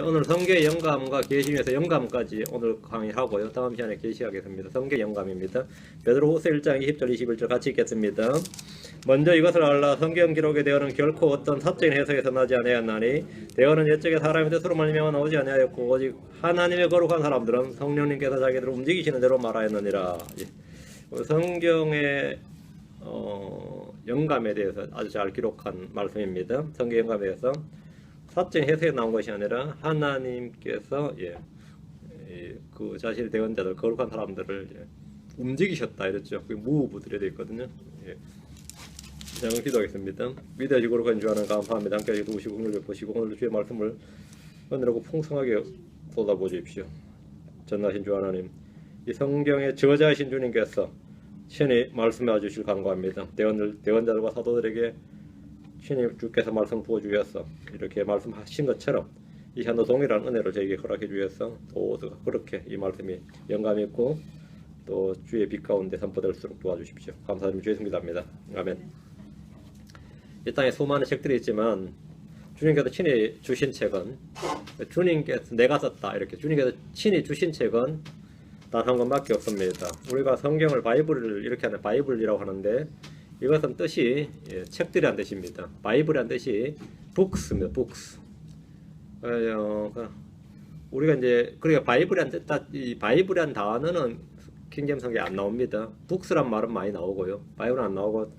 오늘 성경 영감과 계시 중에서 영감까지 오늘 강의하고요. 다음 시간에 계시하겠습니다. 성경 영감입니다. 베드로후서 1장 20절 21절 같이 읽겠습니다. 먼저 이것을 알라. 성경 기록에 대어는 결코 어떤 사적인 해석에서 나지 아니하였나니 대어는 옛적에 사람의 뜻으로 말미암아 나오지 아니하였고 오직 하나님의 거룩한 사람들은 성령님께서 자기들을 움직이시는 대로 말하였느니라. 성경의 영감에 대해서 아주 잘 기록한 말씀입니다. 성경 영감에 대해서 사적인 해석에 나온 것이 아니라 하나님께서 그 자신의 대언자들 거룩한 사람들을 움직이셨다 이랬죠. 그 무부들에 되어 있거든요. 자, 기도하겠습니다. 위대하시고 거룩한 주 하나님 감사합니다. 함께 도우시고 오늘 보시고 오늘 주의 말씀을 은혜롭고 풍성하게 쏟아부어 주십시오. 전능하신 주 하나님, 이 성경의 저자이신 주님께서 친히 말씀해 주실 간구합니다. 대언자들과 사도들에게 친히 주께서 말씀 부어 주셔서 이렇게 말씀하신 것처럼 이 시간도 동일한 은혜를 저에게 허락해 주셔서 모두가 그렇게 이 말씀이 영감이 있고 또 주의 빛 가운데 선포될 수 있도록 도와주십시오. 감사드리며 주의 승리합니다. 아멘. 이 땅에 수많은 책들이 있지만 주님께서 친히 주신 책은 주님께서 내가 썼다 이렇게 주님께서 친히 주신 책은 단 한 권밖에 없습니다. 우리가 성경을 바이블을 이렇게 하는 바이블이라고 하는데 이것은 뜻이 책들이란 뜻입니다. 바이블이란 뜻이 북스입니다. 북스. 우리가 이제 그러니까 바이블이란 뜻, 이 바이블이란 단어는 킹제임스 성경에 안 나옵니다. 북스란 말은 많이 나오고요. 바이블은 안 나오고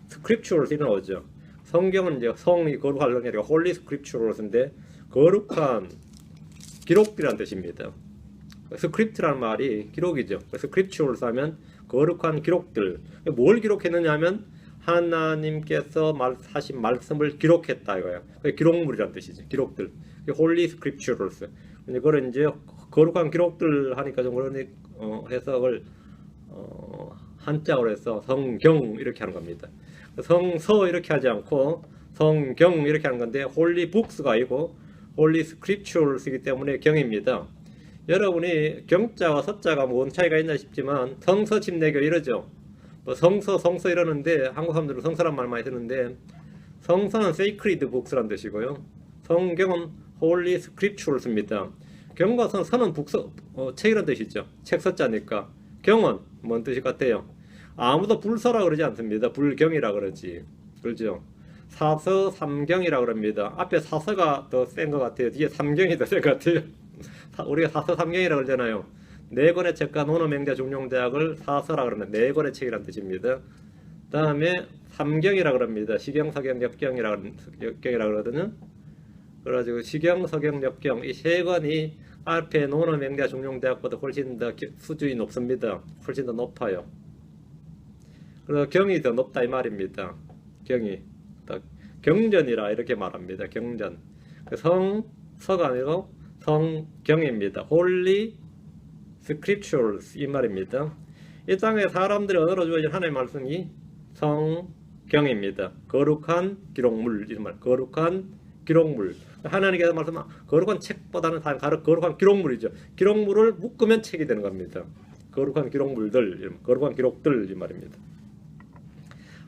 스크립처럴스 나오죠. 성경은 이제 성이 거룩한 게 아니라 홀리 스크립처럴스인데 거룩한 기록들이란 뜻입니다. 스크립트라는 말이 기록이죠. 스크립처럴스 하면 거룩한 기록들. 뭘 기록했느냐 하면 하나님께서 하신 말씀을 기록했다 이거예요. 기록물이란 뜻이죠. 기록들. 홀리 스크립처럴스. 그걸 이제 거룩한 기록들 하니까 좀 그런 해석을 한자어로 해서 성경 이렇게 하는 겁니다. 성서 이렇게 하지 않고 성경 이렇게 하는 건데 홀리 북스가 아니고 홀리 스크립처럴스이기 때문에 경입니다. 여러분이 경자와 서자가 뭔 차이가 있나 싶지만 성서 집내교 이러죠. 뭐 성서 이러는데 한국 사람들은 성서란 말 많이 쓰는데 성서는 sacred books란 뜻이고요. 성경은 holy scriptures입니다. 경과 서는 책이란 뜻이죠. 책 서자니까. 경은 뭔 뜻일 것 같아요? 아무도 불서라 그러지 않습니다. 불경이라 그러지. 그렇죠? 사서 삼경이라 그럽니다. 앞에 사서가 더 센 것 같아요. 뒤에 삼경이 더 센 것 같아요. 우리가 사서 삼경이라 그러잖아요. 네 권의 책과 논어맹자 중용대학을 사서라 그러면 네 권의 책이란 뜻입니다. 다음에 삼경이라 그럽니다. 시경, 서경, 역경이라 그러거든요. 그래가지고 시경, 서경, 역경 이 세 권이 앞에 논어맹자 중용대학보다 훨씬 더 수준이 높습니다. 훨씬 더 높아요. 그래서 경이 더 높다 이 말입니다. 경이 경전이라 이렇게 말합니다. 경전. 성서가 아니고 성경입니다. Holy Scriptures 이 말입니다. 이 땅에 사람들의 언어로 주어진 하나님의 말씀이 성경입니다. 거룩한 기록물 이 말. 거룩한 기록물. 하나님께서 말씀한 거룩한 책보다는 거룩한 기록물이죠. 기록물을 묶으면 책이 되는 겁니다. 거룩한 기록물들, 거룩한 기록들 이 말입니다.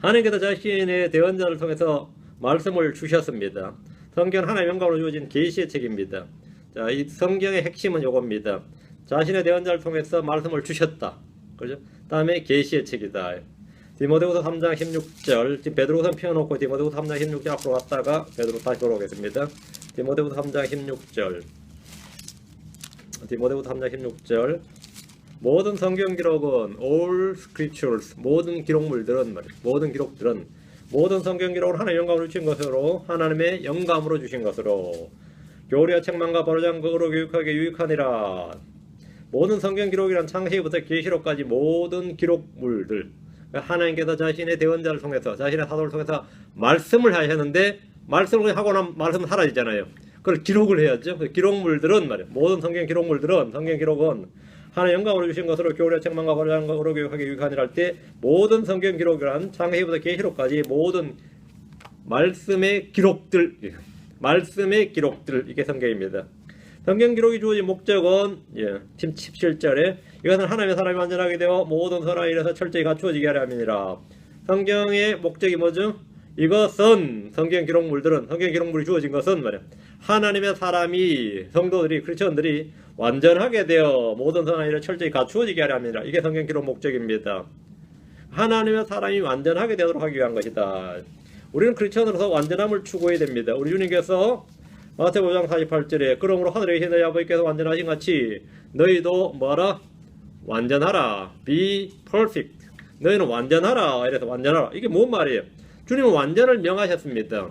하나님께서 자신의 대언자를 통해서 말씀을 주셨습니다. 성경은 하나님의 영감으로 주어진 계시의 책입니다. 자, 이 성경의 핵심은 이겁니다. 자신의 대언자를 통해서 말씀을 주셨다. 그렇죠? 다음에 계시의 책이다. 디모데후서 3장 16절. 지금 베드로후서 펴놓고 디모데후서 3장 16절 앞으로 왔다가 베드로 다시 돌아오겠습니다. 디모데후서 3장 16절. 디모데후서 3장 16절. 모든 성경 기록은 all scriptures 모든 기록물들은 모든 기록들은 모든 성경 기록을 하나님의 영감으로 주신 것으로 하나님의 영감으로 주신 것으로 교리와 책망과 바로장거로 교육하게 유익하니라. 모든 성경 기록이란 창세기부터 계시록까지 모든 기록물들 하나님께서 자신의 대언자를 통해서 자신의 사도를 통해서 말씀을 하셨는데 말씀을 하고 나면 말씀은 사라지잖아요. 그걸 기록을 해야죠. 기록물들은 말이에요. 모든 성경 기록물들은 성경 기록은 하나님 영감으로 주신 것으로 교리와 책망과 바로장거로 교육하게 유익하니라 할 때 모든 성경 기록이란 창세기부터 계시록까지 모든 말씀의 기록들 이게 성경입니다. 성경 기록이 주어진 목적은 17절에 이것은 하나님의 사람이 완전하게 되어 모든 선한 일에서 철저히 갖추어지게 하려 함이니라. 성경의 목적이 뭐죠? 이것은 성경 기록물이 주어진 것은 말이야. 하나님의 사람이 성도들이 크리스천들이 완전하게 되어 모든 선한 일을 철저히 갖추어지게 하려 합니다. 이게 성경 기록 목적입니다. 하나님의 사람이 완전하게 되도록 하기 위한 것이다. 우리는 크리스천으로서 완전함을 추구해야 됩니다. 우리 주님께서 마태복음 5장 48절에 그러므로 하늘에 계신 너희 아버지께서 완전하신 같이 너희도 뭐라? 완전하라. Be perfect. 너희는 완전하라. 이래서 완전하라. 이게 뭔 말이에요? 주님은 완전을 명하셨습니다.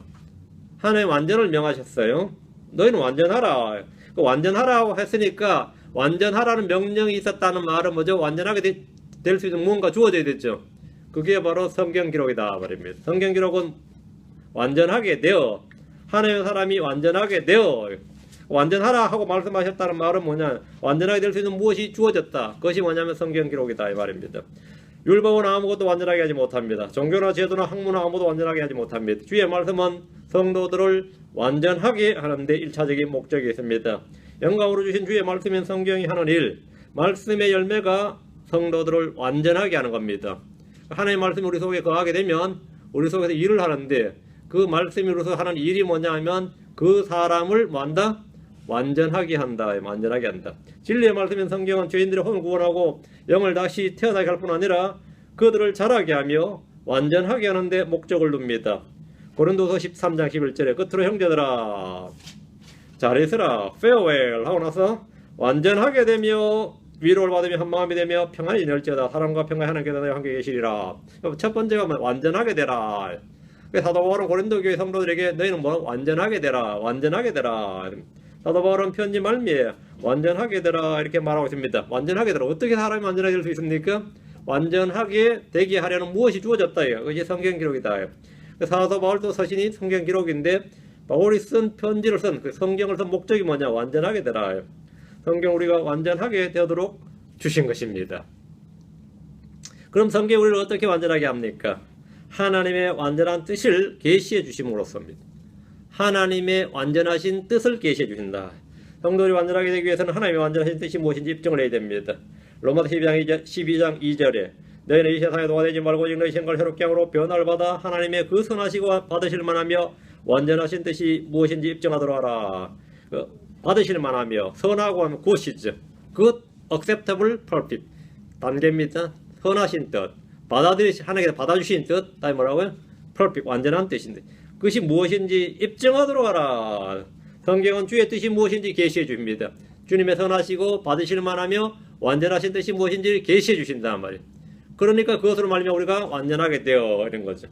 하나님 완전을 명하셨어요. 너희는 완전하라. 완전하라고 했으니까 완전하라는 명령이 있었다는 말은 뭐죠? 완전하게 될 수 있는 무언가 주어져야 됐죠. 그게 바로 성경 기록이다 말입니다. 성경 기록은 완전하게 되어 하나님의 사람이 완전하게 되어 완전하라 하고 말씀하셨다는 말은 뭐냐? 완전하게 될 수 있는 무엇이 주어졌다. 그것이 뭐냐면 성경 기록이다 이 말입니다. 율법은 아무것도 완전하게 하지 못합니다. 종교나 제도나 학문은 아무도 완전하게 하지 못합니다. 주의 말씀은 성도들을 완전하게 하는데 1차적인 목적이 있습니다. 영광으로 주신 주의 말씀인 성경이 하는 일, 말씀의 열매가 성도들을 완전하게 하는 겁니다. 하나님의 말씀이 우리 속에 거하게 되면 우리 속에서 일을 하는데 그 말씀이 우리서 하는 일이 뭐냐 하면 그 사람을 뭐한다? 완전하게 한다. 완전하게 한다. 진리의 말씀인 성경은 죄인들의 혼을 구원하고 영을 다시 태어나게 할 뿐 아니라 그들을 자라게 하며 완전하게 하는데 목적을 둡니다. 고린도서 13장 11절에 끝으로 형제들아 잘 있으라 farewell 하고 나서 완전하게 되며 위로를 받으며 한마음이 되며 평안이 지낼지어다 사람과 평안히 하나님께서 너희와 함께 계시리라. 첫 번째가 완전하게 되라. 사도 바울은 고린도 교회 성도들에게 너희는 뭐 완전하게 되라. 완전하게 되라. 사도 바울은 편지 말미에 완전하게 되라 이렇게 말하고 있습니다. 완전하게 되라. 어떻게 사람이 완전하게 될 수 있습니까? 완전하게 되게 하려는 무엇이 주어졌다. 그것이 성경 기록이다. 사도 바울도 서신이 성경 기록인데 바울이 쓴 편지를 쓴 그 성경을 쓴 목적이 뭐냐? 완전하게 되라. 성경 우리가 완전하게 되도록 주신 것입니다. 그럼 성경 우리를 어떻게 완전하게 합니까? 하나님의 완전한 뜻을 계시해 주심으로써입니다. 하나님의 완전하신 뜻을 계시해 주신다. 성도들이 완전하게 되기 위해서는 하나님의 완전하신 뜻이 무엇인지 입증을 해야 됩니다. 로마서 12장 2절에 너희는 이 세상에 노아되지 말고 오직 너희 생각을 새롭게 함으로 변화를 받아 하나님의 그 선하시고 받으실 만하며 완전하신 뜻이 무엇인지 입증하도록 하라. 받으실 만하며 선하고 하면 굿이죠. good, acceptable, perfect 단계입니다. 선하신 뜻, 하나님께서 받아주신 뜻, 다시 뭐라고요? perfect, 완전한 뜻인데 그것이 무엇인지 입증하도록 하라. 성경은 주의 뜻이 무엇인지 계시해 줍니다. 주님의 선하시고 받으실 만하며 완전하신 뜻이 무엇인지 계시해 주신단 말이에요. 그러니까 그것으로 말미암아 우리가 완전하게 되어 이런 거죠.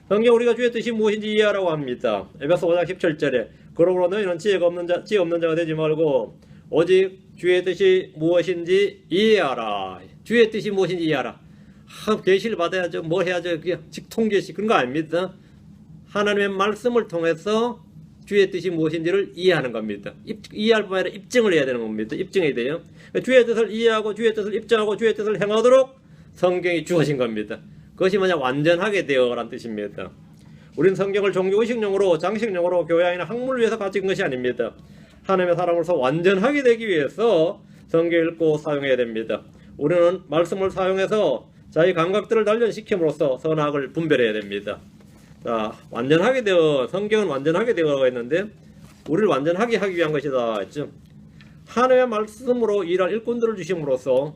성경 우리가 주의 뜻이 무엇인지 이해하라고 합니다. 에베소 5장 17절에 그러므로 너희는 지혜 없는 자가 되지 말고 오직 주의 뜻이 무엇인지 이해하라. 주의 뜻이 무엇인지 이해하라. 계시를 받아야죠. 뭘 해야죠. 직통계시 그런 거 아닙니다. 하나님의 말씀을 통해서 주의 뜻이 무엇인지를 이해하는 겁니다. 이해할 뿐 아니라 입증을 해야 되는 겁니다. 입증해야 돼요. 주의 뜻을 이해하고 주의 뜻을 입증하고 주의 뜻을 행하도록 성경이 주어진 겁니다. 그것이 뭐냐? 완전하게 되어라는 뜻입니다. 우리는 성경을 종교의식용으로 장식용으로 교양이나 학문을 위해서 가진 것이 아닙니다. 하나님의 사람으로서 완전하게 되기 위해서 성경을 읽고 사용해야 됩니다. 우리는 말씀을 사용해서 자기 감각들을 단련시킴으로써 선악을 분별해야 됩니다. 자, 완전하게 되어 성경은 완전하게 되어 있는데 우리를 완전하게 하기 위한 것이다 했죠. 하나님의 말씀으로 일할 일꾼들을 주심으로써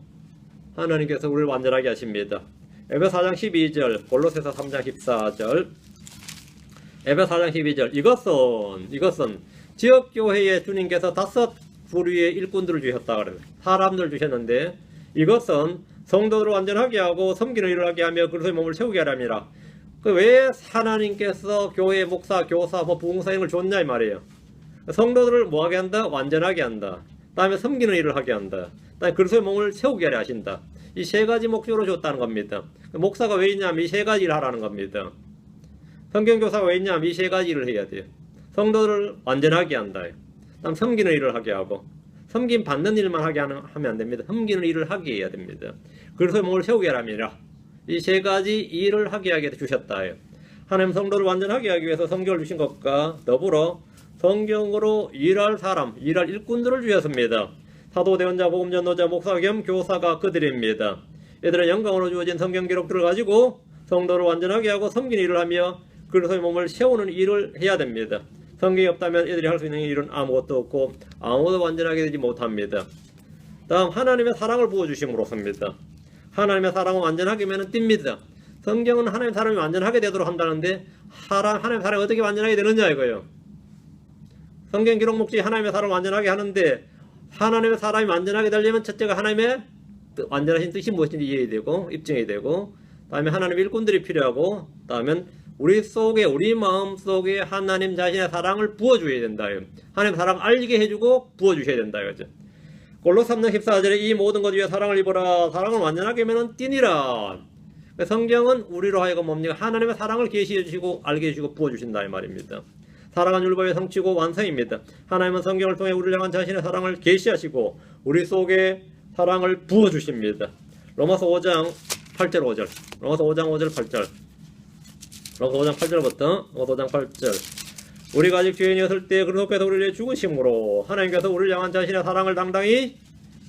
하나님께서 우리를 완전하게 하십니다. 에베소 4장 12절, 골로새서 3장 14절, 에베소 4장 12절 이것은 지역교회에 주님께서 5 부류의 일꾼들을 주셨다 그래요. 사람들 주셨는데 이것은 성도들을 완전하게 하고 섬기는 일을 하게 하며 그리스도의 몸을 채우게 하랍니다. 왜 하나님께서 교회 목사, 교사, 부흥사 이런 걸 줬냐 이 말이에요. 성도들을 뭐하게 한다? 완전하게 한다. 다음에 섬기는 일을 하게 한다. 다음에 그리스도의 몸을 채우게 하려 하신다. 이 세 가지 목적으로 줬다는 겁니다. 목사가 왜 있냐면 이 세 가지 일을 하라는 겁니다. 성경교사가 왜 있냐면 이 세 가지 일을 해야 돼요. 성도들을 완전하게 한다. 다음 섬기는 일을 하게 하고 섬김 받는 일만 하게 하면 안 됩니다. 섬기는 일을 하게 해야 됩니다. 그래서 몸을 세우게 하랍니다. 이 세 가지 일을 하게 주셨다. 하나님 성도를 완전하게 하기 위해서 성경을 주신 것과 더불어 성경으로 일할 사람, 일할 일꾼들을 주셨습니다. 사도, 대언자, 복음전도자, 목사 겸 교사가 그들입니다. 이들은 영광으로 주어진 성경 기록들을 가지고 성도를 완전하게 하고 섬기는 일을 하며 그리스도의 몸을 세우는 일을 해야 됩니다. 성경이 없다면 이들이 할 수 있는 일은 아무것도 없고 아무도 완전하게 되지 못합니다. 다음 하나님의 사랑을 부어주심으로써입니다. 하나님의 사랑은 완전하게 하면 띱니다. 성경은 하나님의 사랑이 완전하게 되도록 한다는데 하나님의 사랑이 어떻게 완전하게 되느냐 이거예요. 성경 기록 목적이 하나님의 사랑을 완전하게 하는데 하나님의 사랑이 완전하게 되려면 첫째가 하나님의 완전하신 뜻이 무엇인지 이해되고 입증이 되고 다음에 하나님의 일꾼들이 필요하고 다음에 우리 속에 우리 마음 속에 하나님 자신의 사랑을 부어줘야 된다. 하나님 사랑 알게 해주고 부어주셔야 된다. 이거죠. 골로새 3장 14절에 이 모든 것 위에 사랑을 입어라. 사랑을 완전하게 하면 띠니라. 성경은 우리로 하여금 뭡니까? 하나님의 사랑을 계시해 주시고 알게 해주시고 부어주신다 이 말입니다. 사랑은 율법의 성취고 완성입니다. 하나님은 성경을 통해 우리를 향한 자신의 사랑을 계시하시고 우리 속에 사랑을 부어주십니다. 로마서 5장 8절 5절 로마서 5장 5절 8절 로마서 5장 8절부터 로마서 5장 8절 우리가 아직 죄인이었을 때 그리스도께서 우리를 위해 죽으심으로 하나님께서 우리를 향한 자신의 사랑을 당당히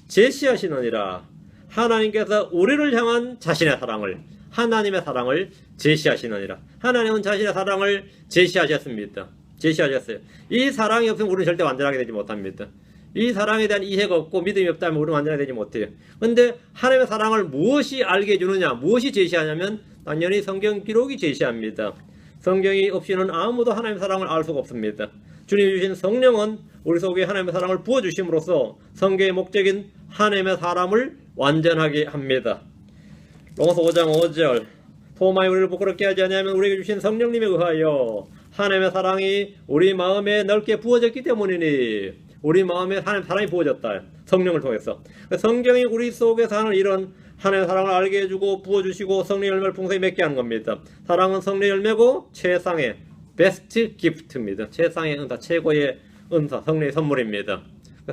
제시하시느니라. 하나님께서 우리를 향한 자신의 사랑을 하나님의 사랑을 제시하시느니라. 하나님은 자신의 사랑을 제시하셨습니다. 제시하셨어요. 이 사랑이 없으면 우리는 절대 완전하게 되지 못합니다. 이 사랑에 대한 이해가 없고 믿음이 없다면 우리는 완전하게 되지 못해요. 그런데 하나님의 사랑을 무엇이 알게 해주느냐, 무엇이 제시하냐면 당연히 성경 기록이 제시합니다. 성경이 없이는 아무도 하나님의 사랑을 알 수가 없습니다. 주님이 주신 성령은 우리 속에 하나님의 사랑을 부어주심으로써 성경의 목적인 하나님의 사람을 완전하게 합니다. 로마서 5장 5절 도마에 우리를 부끄럽게 하지 아니하면 우리에게 주신 성령님에 의하여 하나님의 사랑이 우리 마음에 넓게 부어졌기 때문이니 우리 마음에 하나님의 사랑이 부어졌다. 성령을 통해서. 성경이 우리 속에서 하는 일은 하나님의 사랑을 알게 해주고 부어주시고 성령의 열매를 풍성히 맺게 하는 겁니다. 사랑은 성령의 열매고 최상의 베스트 기프트입니다. 최상의 은사, 최고의 은사, 성령의 선물입니다.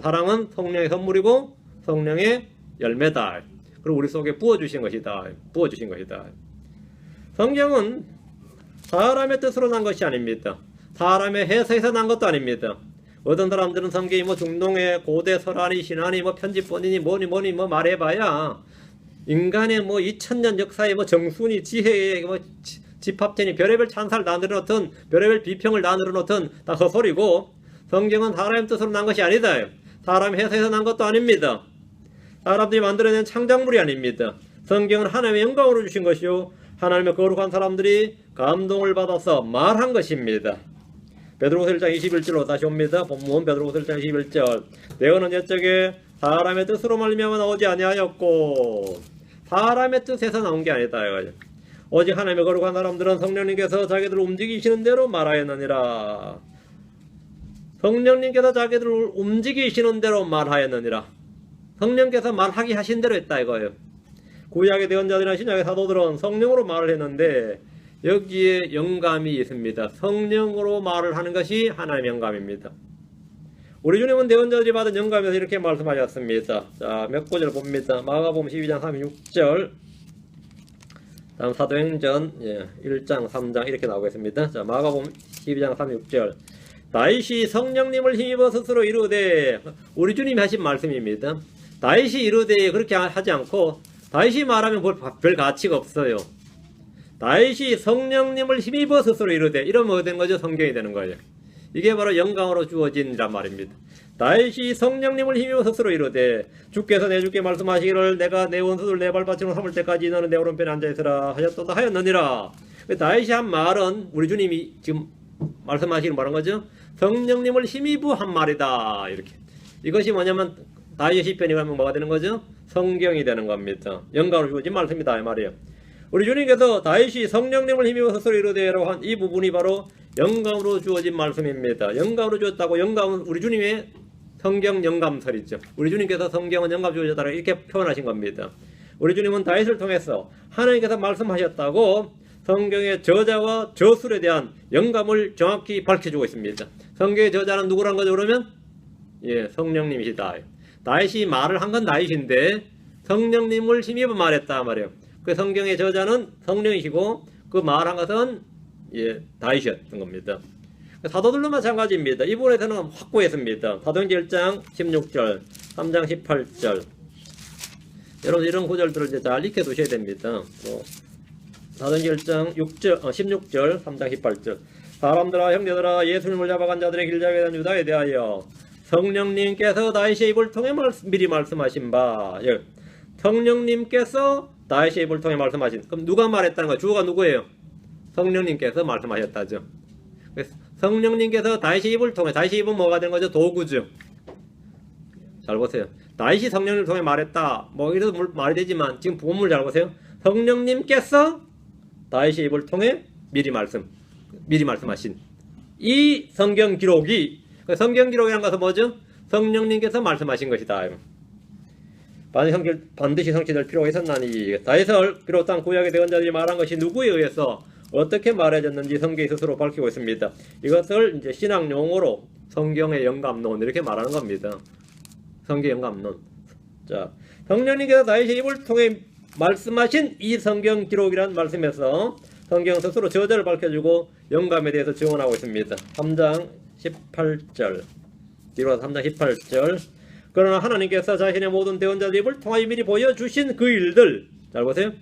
사랑은 성령의 선물이고 성령의 열매다. 그리고 우리 속에 부어주신 것이다. 부어주신 것이다. 성경은 사람의 뜻으로 난 것이 아닙니다. 사람의 해석에서 난 것도 아닙니다. 어떤 사람들은 성경이 뭐 중동의 고대 설화니 신화니 뭐 편집본이니 뭐니 뭐 말해봐야 인간의 뭐 2000년 역사에 뭐 정순이 지혜의 뭐 집합체니 별의별 찬사를 다 늘어놓든 별의별 비평을 다 늘어놓든 다 헛소리고 성경은 사람의 뜻으로 난 것이 아니다. 사람의 해석에서 난 것도 아닙니다. 사람들이 만들어낸 창작물이 아닙니다. 성경은 하나님의 영광으로 주신 것이요 하나님의 거룩한 사람들이 감동을 받아서 말한 것입니다. 베드로후서 1장 21절로 다시 옵니다. 본문 베드로후서 1장 21절 내어는 옛적에 사람의 뜻으로 말미암아 나오지 아니하였고 사람의 뜻에서 나온 게 아니다. 오직 하나님의 거룩한 사람들은 성령님께서 자기들을 움직이시는 대로 말하였느니라. 성령님께서 자기들을 움직이시는 대로 말하였느니라. 성령께서 말하게 하신 대로 했다 이거예요. 구약의 대언자들이나 신약의 사도들은 성령으로 말을 했는데 여기에 영감이 있습니다. 성령으로 말을 하는 것이 하나님의 영감입니다. 우리 주님은 대언자들이 받은 영감에서 이렇게 말씀하셨습니다. 자, 몇 구절 봅니다. 마가복음 12장 36절 다음 사도행전 1장 3장 이렇게 나오겠습니다. 자, 마가복음 12장 36절 다윗이 성령님을 힘입어 스스로 이르되 우리 주님이 하신 말씀입니다. 다윗이 이르되 그렇게 하지 않고 다윗이 말하면 별 가치가 없어요. 다윗이 성령님을 힘입어 스스로 이르되 이러면 뭐 되는 거죠? 성경이 되는 거예요. 이게 바로 영광으로 주어진이란 말입니다. 다윗이 성령님을 힘입어 스스로 이르되 주께서 내 주께 말씀하시기를 내가 내 원수들 내 발받침으로 삼을 때까지 너는 내 오른편에 앉아있으라 하였도다 하였느니라. 다윗이 한 말은 우리 주님이 지금 말씀하시는 뭐란 거죠? 성령님을 힘입어 한 말이다. 이렇게. 이것이 뭐냐면 다윗의 시편이 가면 뭐가 되는 거죠? 성경이 되는 겁니다. 영광으로 주어진 말씀이다 이 말이에요. 우리 주님께서 다윗이 성령님을 힘입어 스스로 이르되라고 한 이 부분이 바로 영감으로 주어진 말씀입니다. 영감으로 주었다고 영감은 우리 주님의 성경 영감설이죠. 우리 주님께서 성경은 영감 주어졌다고 이렇게 표현하신 겁니다. 우리 주님은 다윗을 통해서 하나님께서 말씀하셨다고 성경의 저자와 저술에 대한 영감을 정확히 밝혀주고 있습니다. 성경의 저자는 누구란 거죠 그러면? 성령님이시다. 다윗이 말을 한 건 다윗인데 성령님을 힘입어 말했다 말이에요. 그 성경의 저자는 성령이시고 그 말한 것은 다윗이었던 겁니다. 사도들도 마찬가지입니다. 이 부분에서는 확고했습니다. 사도행전 1장 16절, 3장 18절. 여러분 이런 구절들을 이제 잘 익혀 두셔야 됩니다. 사도행전 1장 16절 3장 18절 사람들아 형제들아 예수님을 잡아간 자들의 길잡이에 대한 유다에 대하여 성령님께서 다윗의 입을 통해 미리 말씀하신 바 성령님께서 다윗의 입을 통해 말씀하신 그럼 누가 말했다는 거예요? 주어가 누구예요? 성령님께서 말씀하셨다죠. 성령님께서 다윗의 입을 통해 다윗의 입은 뭐가 되는 거죠? 도구죠. 잘 보세요. 다윗이 성령님을 통해 말했다. 뭐 이래도 말이 되지만 지금 본문을 잘 보세요. 성령님께서 다윗의 입을 통해 미리 말씀하신 이 성경 기록이 성경 기록이라는 것은 뭐죠? 성령님께서 말씀하신 것이다. 반드시 성취될 필요가 있었나니 다윗을 비롯한 구약의 대언자들이 말한 것이 누구에 의해서 어떻게 말해졌는지 성경이 스스로 밝히고 있습니다. 이것을 이제 신학 용어로 성경의 영감론 이렇게 말하는 겁니다. 성경 영감론. 자, 성령님께서 다윗의 입을 통해 말씀하신 이 성경 기록이라는 말씀에서 성경 스스로 저자를 밝혀주고 영감에 대해서 증언하고 있습니다. 3장 18절 뒤로 3장 18절 그러나 하나님께서 자신의 모든 대언자들 입을 통하여 미리 보여주신 그 일들 잘 보세요.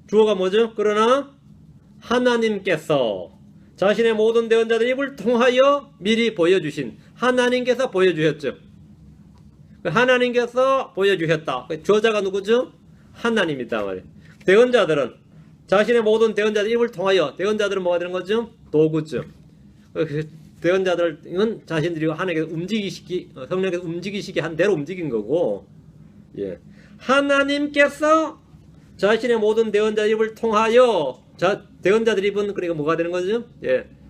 주어가 뭐죠? 그러나 하나님께서 자신의 모든 대언자들 입을 통하여 미리 보여주신 하나님께서 보여주셨죠. 하나님께서 보여주셨다. 저자가 누구죠? 하나님이다 말이에요. 대언자들은 자신의 모든 대언자들 입을 통하여 대언자들은 뭐가 되는 거죠? 도구죠. 대언자들은 자신들이 하나님께서 성령께서 움직이시기 한 대로 움직인 거고 하나님께서 자신의 모든 대언자들 입을 통하여 대언자들 입은 그러니까 뭐가 되는 거죠?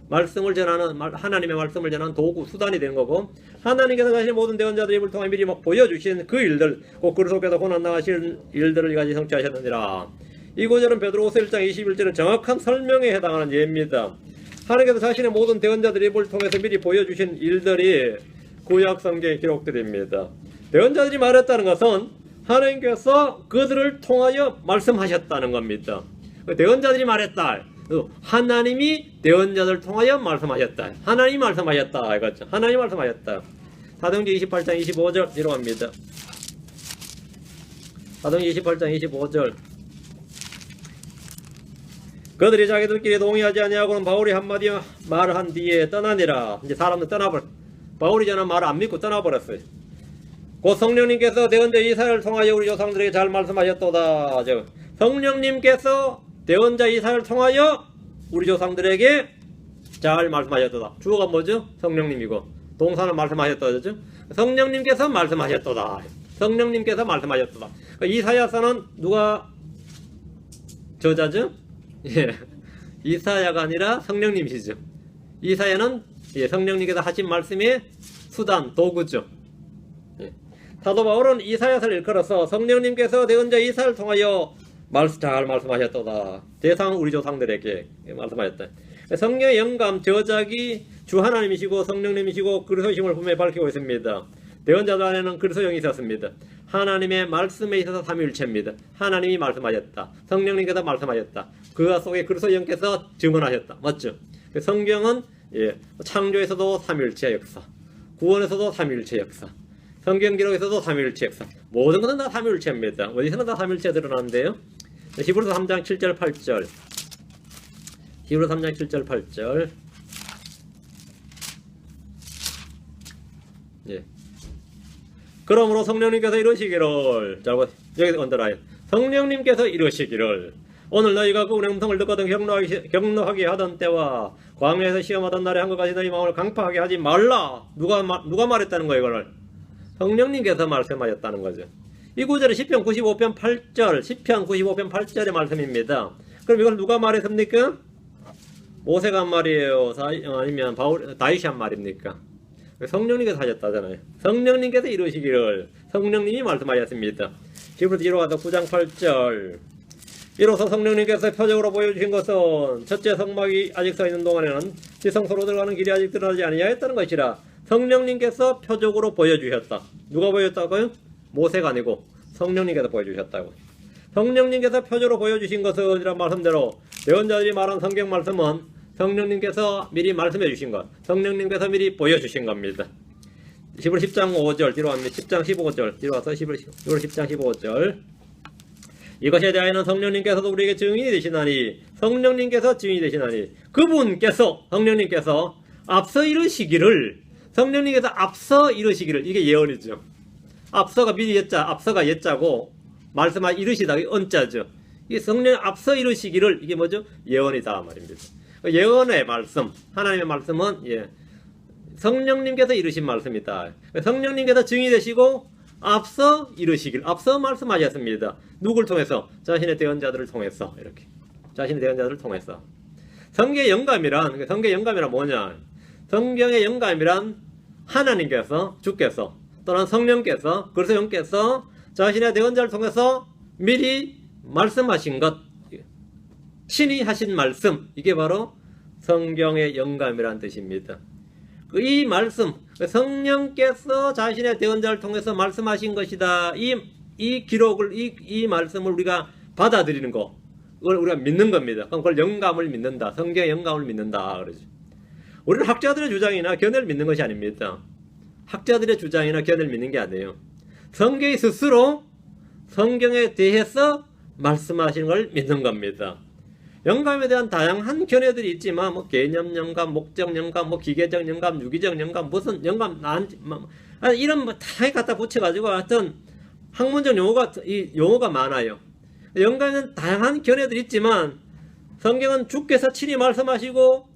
말씀을 전하는 하나님의 말씀을 전하는 도구 수단이 되는 거고 하나님께서 자신의 모든 대언자들 입을 통해 미리 보여주신 그 일들 곧 그리스도 속에서 고난 당하실 일들을 이같이 성취하셨느니라. 이 구절은 베드로후서 1장 21절은 정확한 설명에 해당하는 예입니다. 하나님께서 자신의 모든 대언자들 입을 통해서 미리 보여주신 일들이 구약 성경에 기록됩니다. 대언자들이 말했다는 것은 하나님께서 그들을 통하여 말씀하셨다는 겁니다. 대언자들이 말했다. 하나님이 대언자들 통하여 말씀하셨다. 하나님이 말씀하셨다. 이거죠. 하나님이 말씀하셨다. 사도행전 28장 25절 뒤로 갑니다. 사도행전 28장 25절 그들이 자기들끼리 동의하지 아니하고는 바울이 한마디 말을 한 뒤에 떠나니라. 이제 사람들 바울이 전한 말을 안 믿고 떠나버렸어요. 곧 성령님께서 대언자 이사야를 통하여 우리 조상들에게 잘 말씀하셨도다. 성령님께서 대언자 이사야를 통하여 우리 조상들에게 잘 말씀하셨도다. 주어가 뭐죠? 성령님이고 동사는 말씀하셨다죠. 성령님께서 말씀하셨도다. 성령님께서 말씀하셨도다. 이사야서는 누가 저자죠? 이사야가 아니라 성령님이시죠. 이사야는 성령님께서 하신 말씀의 수단, 도구죠. 사도 바울은 이사야서를 일컬어서 성령님께서 대언자 이사야를 통하여 잘 말씀하셨도다. 대상은 우리 조상들에게 말씀하셨다. 성령의 영감 저작이 주 하나님이시고 성령님이시고 그리스도이심을 분명히 밝히고 있습니다. 대언자들 안에는 그리스도 영이 있었습니다. 하나님의 말씀에 있어서 삼위일체입니다. 하나님이 말씀하셨다. 성령님께서 말씀하셨다. 그 속에 그리스도 영께서 증언하셨다. 맞죠? 성경은 창조에서도 삼위일체 역사, 구원에서도 삼위일체 역사, 성경 기록에서도 삼위일체 역사, 모든 것은 다 삼위일체입니다. 어디서는 다 삼위일체 드러나는데요. 히브리서 3장 7절 8절 히브리서 3장 7절 8절 그러므로 성령님께서 이러시기를 여기 언더라인 성령님께서 이러시기를 오늘 너희가 그 운의 음성을 듣거든 격노하게 하던 때와 광야에서 시험하던 날에 한 것 같이 너희 마음을 강팍하게 하지 말라. 누가 말했다는 거예요? 이거를 성령님께서 말씀하셨다는 거죠. 이 구절은 시편 95편 8절 시편 95편 8절의 말씀입니다. 그럼 이걸 누가 말했습니까? 모세가 한 말이에요? 아니면 다윗이 한 말입니까? 성령님께서 하셨다잖아요. 성령님께서 이루시기를 성령님이 말씀하셨습니다. 히브리서 뒤로 가서 9장 8절 이로써 성령님께서 표적으로 보여주신 것은 첫째 성막이 아직 서 있는 동안에는 지성소로 들어가는 길이 아직 드러나지 아니하였다는 것이라. 성령님께서 표적으로 보여주셨다. 누가 보여줬다고요? 모세가 아니고 성령님께서 보여주셨다고. 성령님께서 표적으로 보여주신 것은 이란 말씀대로 예언자들이 말한 성경 말씀은 성령님께서 미리 말씀해 주신 것, 성령님께서 미리 보여주신 겁니다. 히브리 10장 5절 뒤로 갑니다. 10장 15절 뒤로 와서 히브리 10장 15절 이것에 대하여는 성령님께서도 우리에게 증인이 되시나니 성령님께서 증인이 되시나니 그분께서 성령님께서 앞서 이르시기를 성령님께서 앞서 이르시기를 이게 예언이죠. 앞서가 미리 예자, 앞서가 예자고 말씀하 이르시다 언자죠. 이 성령 앞서 이르시기를 이게 뭐죠? 예언이다 말입니다. 예언의 말씀, 하나님의 말씀은 성령님께서 이르신 말씀이다. 성령님께서 증인이 되시고 앞서 이르시길, 앞서 말씀하셨습니다. 누굴 통해서? 자신의 대언자들을 통해서 이렇게. 자신의 대언자들을 통해서. 성경의 영감이란 뭐냐? 성경의 영감이란 하나님께서, 주께서 또는 성령께서, 그리스도께서 자신의 대언자를 통해서 미리 말씀하신 것, 친히 하신 말씀, 이게 바로 성경의 영감이란 뜻입니다. 이 말씀, 성령께서 자신의 대언자를 통해서 말씀하신 것이다. 이 기록을, 이 말씀을 우리가 받아들이는 거, 그걸 우리가 믿는 겁니다. 그럼 그걸 영감을 믿는다. 성경의 영감을 믿는다. 그러죠. 우리는 학자들의 주장이나 견해를 믿는 것이 아닙니다. 학자들의 주장이나 견해를 믿는 게 아니에요. 성경이 스스로 성경에 대해서 말씀하시는 걸 믿는 겁니다. 영감에 대한 다양한 견해들이 있지만 뭐 개념 영감, 목적 영감, 뭐 기계적 영감, 유기적 영감, 무슨 영감 이런 뭐 다 갖다 붙여가지고 하여튼 학문적 용어가 많아요. 영감에는 다양한 견해들이 있지만 성경은 주께서 친히 말씀하시고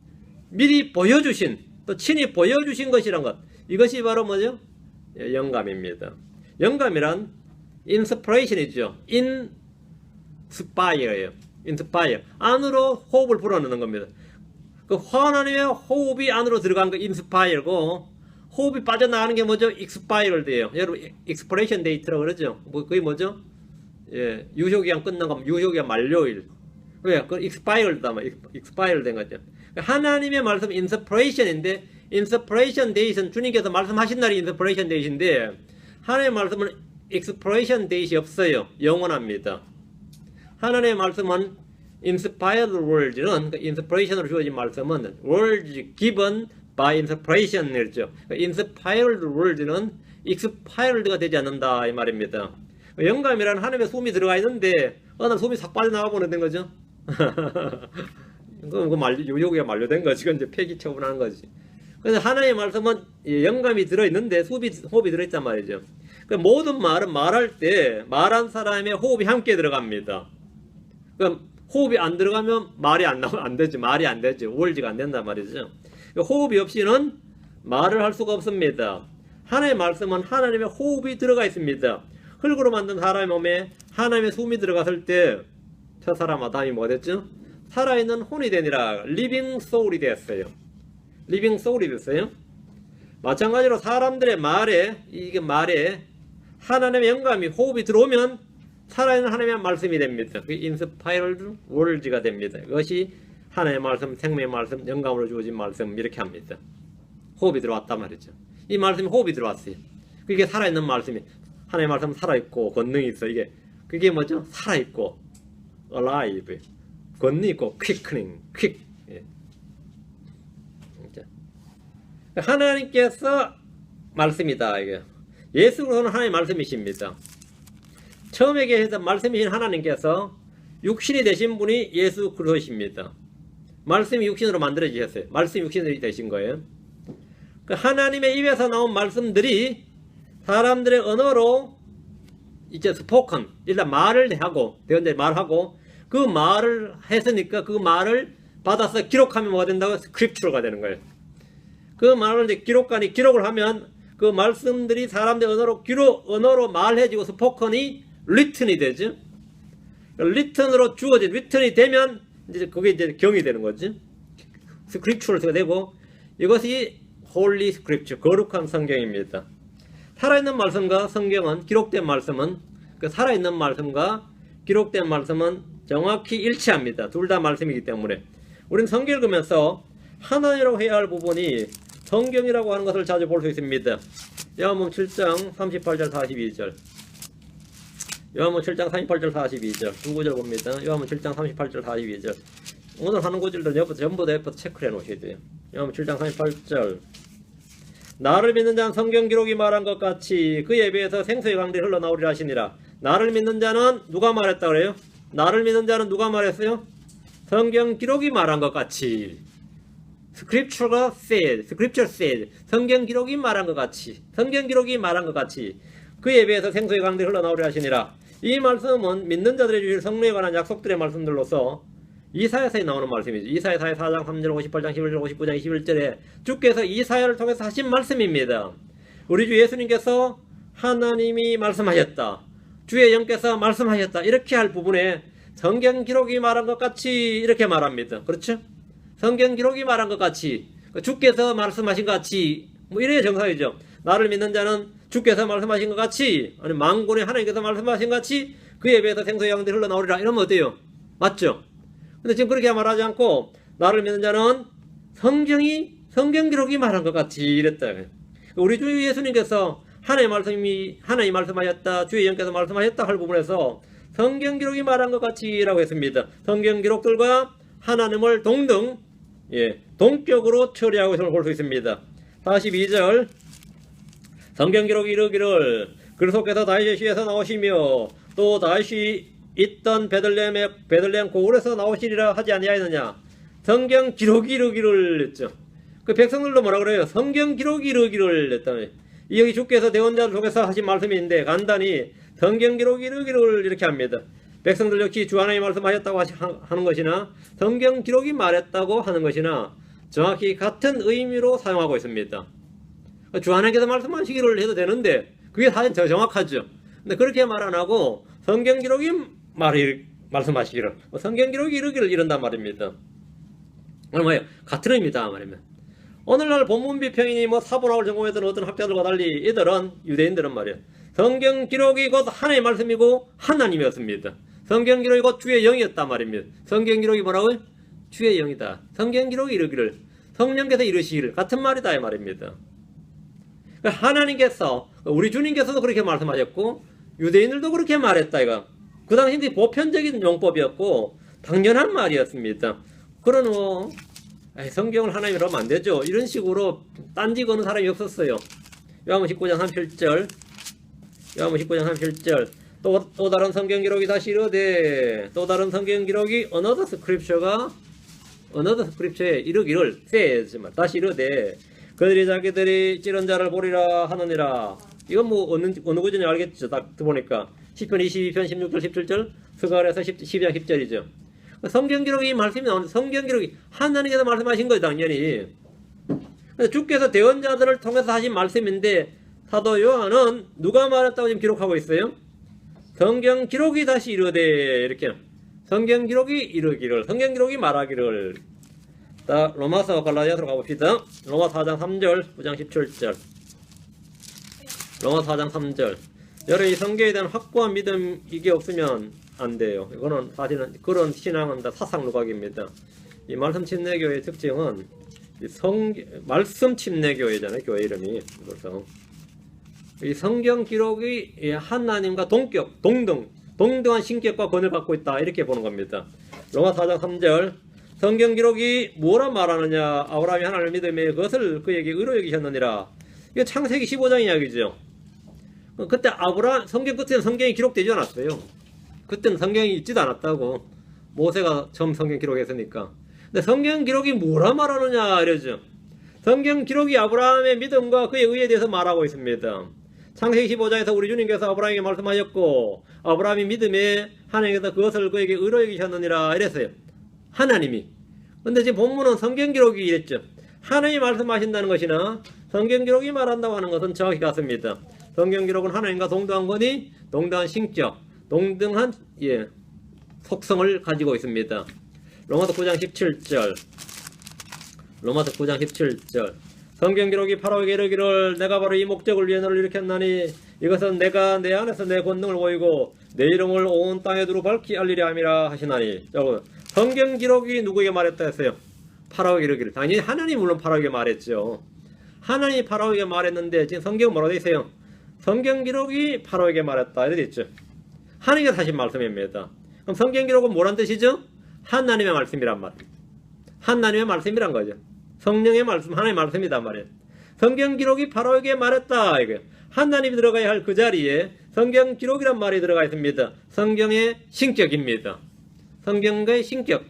미리 보여주신, 또 친히 보여주신 것이란 것, 이것이 바로 뭐죠? 영감입니다. 영감이란 인스피레이션이죠. 인스파이어예요. 인스파이어. 안으로 호흡을 불어넣는 겁니다. 그 하나님의 호흡이 안으로 들어간 거 인스파이어고, 호흡이 빠져나가는 게 뭐죠? 익스파이럴드예요. 여러분 익스프레이션 데이트라고 그러죠. 그게 뭐죠? 유효기간 끝난 거 유효기간 만료일. 왜? 그 익스파이럴드다. 익스파이럴 된 거죠. 하나님의 말씀 인스피레이션인데, 인스피레이션 데이트는 주님께서 말씀하신 날이 인스피레이션 데이트인데, 하나님의 말씀은 익스피레이션 데이트이 없어요. 영원합니다. 하나님의 말씀은 inspired words는, 인스피레이션으로 주어진 말씀은 words given by inspiration이죠. inspired words는 expired가 되지 않는다 이 말입니다. 영감이란 하나님의 숨이 들어가 있는데 어느 날 숨이 싹 빠져나가 버리는 거죠. 그건 유효기가 만료된 거지. 그건 이제 폐기 처분하는 거지. 그래서 하나님의 말씀은 영감이 들어있는데 호흡이 들어있단 말이죠. 모든 말은 말할 때 말한 사람의 호흡이 함께 들어갑니다. 그럼 호흡이 안 들어가면 말이 안 되지. 말이 안 되지. 월지가 안 된단 말이죠. 호흡이 없이는 말을 할 수가 없습니다. 하나님의 말씀은 하나님의 호흡이 들어가 있습니다. 흙으로 만든 사람의 몸에 하나님의 숨이 들어갔을 때 저 사람 아담이 뭐가 됐죠? 살아있는 혼이 되니라. 리빙 소울이 됐어요. 리빙 소울이 됐어요. 마찬가지로 사람들의 말에 하나님의 영감이 호흡이 들어오면 살아있는 하나님의 말씀이 됩니다. 그게 inspired words가 됩니다. 이것이 하나님의 말씀, 생명의 말씀, 영감으로 주어진 말씀 이렇게 합니다. 호흡이 들어왔단 말이죠. 이 말씀이 호흡이 들어왔어요. 그게 살아있는 말씀이, 하나님의 말씀은 살아있고 권능이 있어. 그게 뭐죠? 살아있고 alive, 권능이 있고 quickening, quick. 하나님께서 말씀이다. 이게 예수 그리스도는 하나님의 말씀이십니다. 처음에 계셨던 말씀이신 하나님께서 육신이 되신 분이 예수 그리스도십니다. 말씀이 육신으로 만들어지셨어요. 말씀이 육신이 되신 거예요. 그 하나님의 입에서 나온 말씀들이 사람들의 언어로 이제 스포컨, 일단 말을 하고, 대언자들이 말하고, 그 말을 했으니까 그 말을 받아서 기록하면 뭐가 된다고? 스크립처가 되는 거예요. 그 말을 이제 기록을 하면 그 말씀들이 사람들의 언어로 말해지고 스포컨이 리튼이 되죠. 리튼으로 주어진, 리튼이 되면 이제 그게 이제 경이 되는 거지. 스크립처가 되고, 이것이 홀리 스크립처, 거룩한 성경입니다. 살아있는 말씀과 성경은, 기록된 말씀은, 그 살아있는 말씀과 기록된 말씀은 정확히 일치합니다. 둘 다 말씀이기 때문에 우리는 성경을 읽으면서 하나님이라고 해야 할 부분이 성경이라고 하는 것을 자주 볼 수 있습니다. 요한복음 7장 38절 42절, 요한복음 7장 38절 42절 두 구절 봅니다. 요한복음 7장 38절 42절. 오늘 하는 구절들 전부 다 옆에 체크를 해 놓으셔야 돼요. 요한복음 7장 38절 나를 믿는 자는 성경 기록이 말한 것 같이 그에 비해서 생수의 강들이 흘러나오리라 하시니라. 나를 믿는 자는 누가 말했다 그래요? 나를 믿는 자는 누가 말했어요? 성경 기록이 말한 것 같이. Scripture said. 성경 기록이 말한 것 같이. 성경 기록이 말한 것 같이. 그에 비해서 생수의 강들이 흘러나오리라 하시니라. 이 말씀은 믿는 자들의 주실 성령에 관한 약속들의 말씀들로서 이사야서에 나오는 말씀이죠. 이사야 4장 3절 58장 11절 59장 21절에 주께서 이사야를 통해서 하신 말씀입니다. 우리 주 예수님께서 하나님이 말씀하셨다. 주의 영께서 말씀하셨다. 이렇게 할 부분에 성경 기록이 말한 것 같이 이렇게 말합니다. 그렇죠? 성경 기록이 말한 것 같이 주께서 말씀하신 것 같이 뭐 이래야 정상이죠. 나를 믿는 자는 주께서 말씀하신 것 같이 아니 만군의 하나님께서 말씀하신 것 같이 그에 비해서 생수의 강들이 흘러나오리라 이러면 어때요? 맞죠? 근데 지금 그렇게 말하지 않고 나를 믿는 자는 성경 기록이 말한 것 같이 이랬다. 우리 주 예수님께서 하나님 말씀하셨다. 주의 영께서 말씀하셨다 할 부분에서 성경 기록이 말한 것 같이라고 했습니다. 성경 기록들과 하나님을 동등 동격으로 처리하고 있음을 볼 수 있습니다. 42절 성경 기록이 이르기를 그리스도께서 다윗의 씨에서 나오시며 또 다윗이 있던 베들레헴 고을에서 나오시리라 하지 아니하였느냐. 성경 기록이 이르기를 했죠. 그 백성들도 뭐라 그래요? 성경 기록이 이르기를 했다며. 이 여기 주께서 대언자를 통해서 하신 말씀인데 간단히 성경 기록이 이르기를 이렇게 합니다. 백성들 역시 주 하나님 말씀하셨다고 하는 것이나 성경 기록이 말했다고 하는 것이나 정확히 같은 의미로 사용하고 있습니다. 주 하나님께서 말씀하시기를 해도 되는데 그게 사실 더 정확하죠. 근데 그렇게 말 안 하고 성경 기록이 말씀하시기를 성경 기록이 이르기를 이른단 말입니다. 뭐예요? 같은 의미다 말이면 오늘날 본문 비평이니 뭐 사본학을 전공했던 어떤 학자들과 달리 이들은 유대인들은 말이에요. 성경 기록이 곧 하나님의 말씀이고 하나님이었습니다. 성경 기록이 곧 주의 영이었단 말입니다. 성경 기록이 뭐라고요? 주의 영이다. 성경 기록이 이르기를 성령께서 이르시기를 같은 말이다 이 말입니다. 하나님께서 우리 주님께서도 그렇게 말씀하셨고 유대인들도 그렇게 말했다 이거. 그 당시 보편적인 용법이었고 당연한 말이었습니다. 그러노 성경을 하나님이라고 하면 안 되죠. 이런 식으로 딴지 거는 사람이 없었어요. 요한복음 19장 37절 또 다른 성경 기록이 다시 이르되 또 다른 성경 기록이 another scripture에 이르기를 says 다시 이르되 그들이 자기들이 찌른 자를 보리라 하느니라. 이건 뭐 어느 구절인지 알겠죠. 딱 보니까 시편 22편 16절 17절 스가랴서 12장 10절이죠. 성경 기록이 말씀이 나오는데 성경 기록이 하나님께서 말씀하신 거예요. 당연히 주께서 대언자들을 통해서 하신 말씀인데 사도 요한은 누가 말했다고 지금 기록하고 있어요? 성경 기록이 다시 이르되 이렇게 성경 기록이 이르기를 성경 기록이 말하기를. 자, 로마서 갈라디아서로 가봅시다. 로마 4장 3절 9장 17절 로마 4장 3절 여러 이 성경에 대한 확고한 믿음 이게 없으면 안 돼요. 이거는 사실은 그런 신앙은 다 사상 누각입니다. 이 말씀 침례교회의 특징은 말씀 침례교회잖아요. 교회 이름이. 그래서 이 성경 기록이 하나님과 동등한 신격과 권을 갖고 있다 이렇게 보는 겁니다. 로마 4장 3절 성경 기록이 뭐라 말하느냐. 아브라함이 하나님을 믿음에 그것을 그에게 의로 여기셨느니라. 이거 창세기 15장 이야기죠. 그때 성경 끝에는 성경이 기록되지 않았어요. 그때는 성경이 있지도 않았다고. 모세가 처음 성경 기록했으니까. 근데 성경 기록이 뭐라 말하느냐 이러죠. 성경 기록이 아브라함의 믿음과 그의 의에 대해서 말하고 있습니다. 창세기 15장에서 우리 주님께서 아브라함에게 말씀하셨고 아브라함이 믿음에 하나님께서 그것을 그에게 의로 여기셨느니라 이랬어요. 하나님이. 근데 지금 본문은 성경 기록이 이랬죠. 하나님이 말씀하신다는 것이나 성경 기록이 말한다고 하는 것은 정확히 같습니다. 성경 기록은 하나님과 동등한 권위, 동등한 신격, 동등한 속성을 가지고 있습니다. 로마서 9장 17절 성경 기록이 파라오에게 이르기를 내가 바로 이 목적을 위해 너를 일으켰나니 이것은 내가 내 안에서 내 권능을 보이고 내 이름을 온 땅에 두루 밝히 알리려 함이라 하시나니. 여러분 성경 기록이 누구에게 말했다 했어요? 파라오에게 이르기를. 당연히 하나님이 물론 파라오에게 말했죠. 하나님이 파라오에게 말했는데 지금 성경은 뭐라고 되어 있어요? 성경 기록이 파라오에게 말했다 이렇게 있죠. 하나님께서 하신 말씀입니다. 그럼 성경 기록은 뭐란 뜻이죠? 하나님의 말씀이란 말. 하나님의 말씀이란 거죠. 성령의 말씀, 하나님의 말씀이란 말이에요. 성경 기록이 바로에게 말했다. 이거예요. 하나님이 들어가야 할 그 자리에 성경 기록이란 말이 들어가 있습니다. 성경의 신격입니다. 성경의 신격.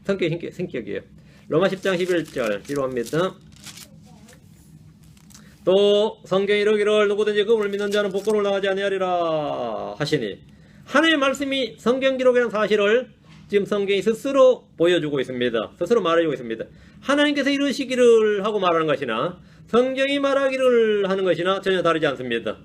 성격의 신격이에요. 로마 10장 11절 기록합니다. 또 성경이 이르기를 누구든지 그분을 믿는 자는 복권을 당하지 아니하리라 하시니, 하나님의 말씀이 성경 기록이라는 사실을 지금 성경이 스스로 보여주고 있습니다. 스스로 말해주고 있습니다. 하나님께서 이루시기를 하고 말하는 것이나 성경이 말하기를 하는 것이나 전혀 다르지 않습니다.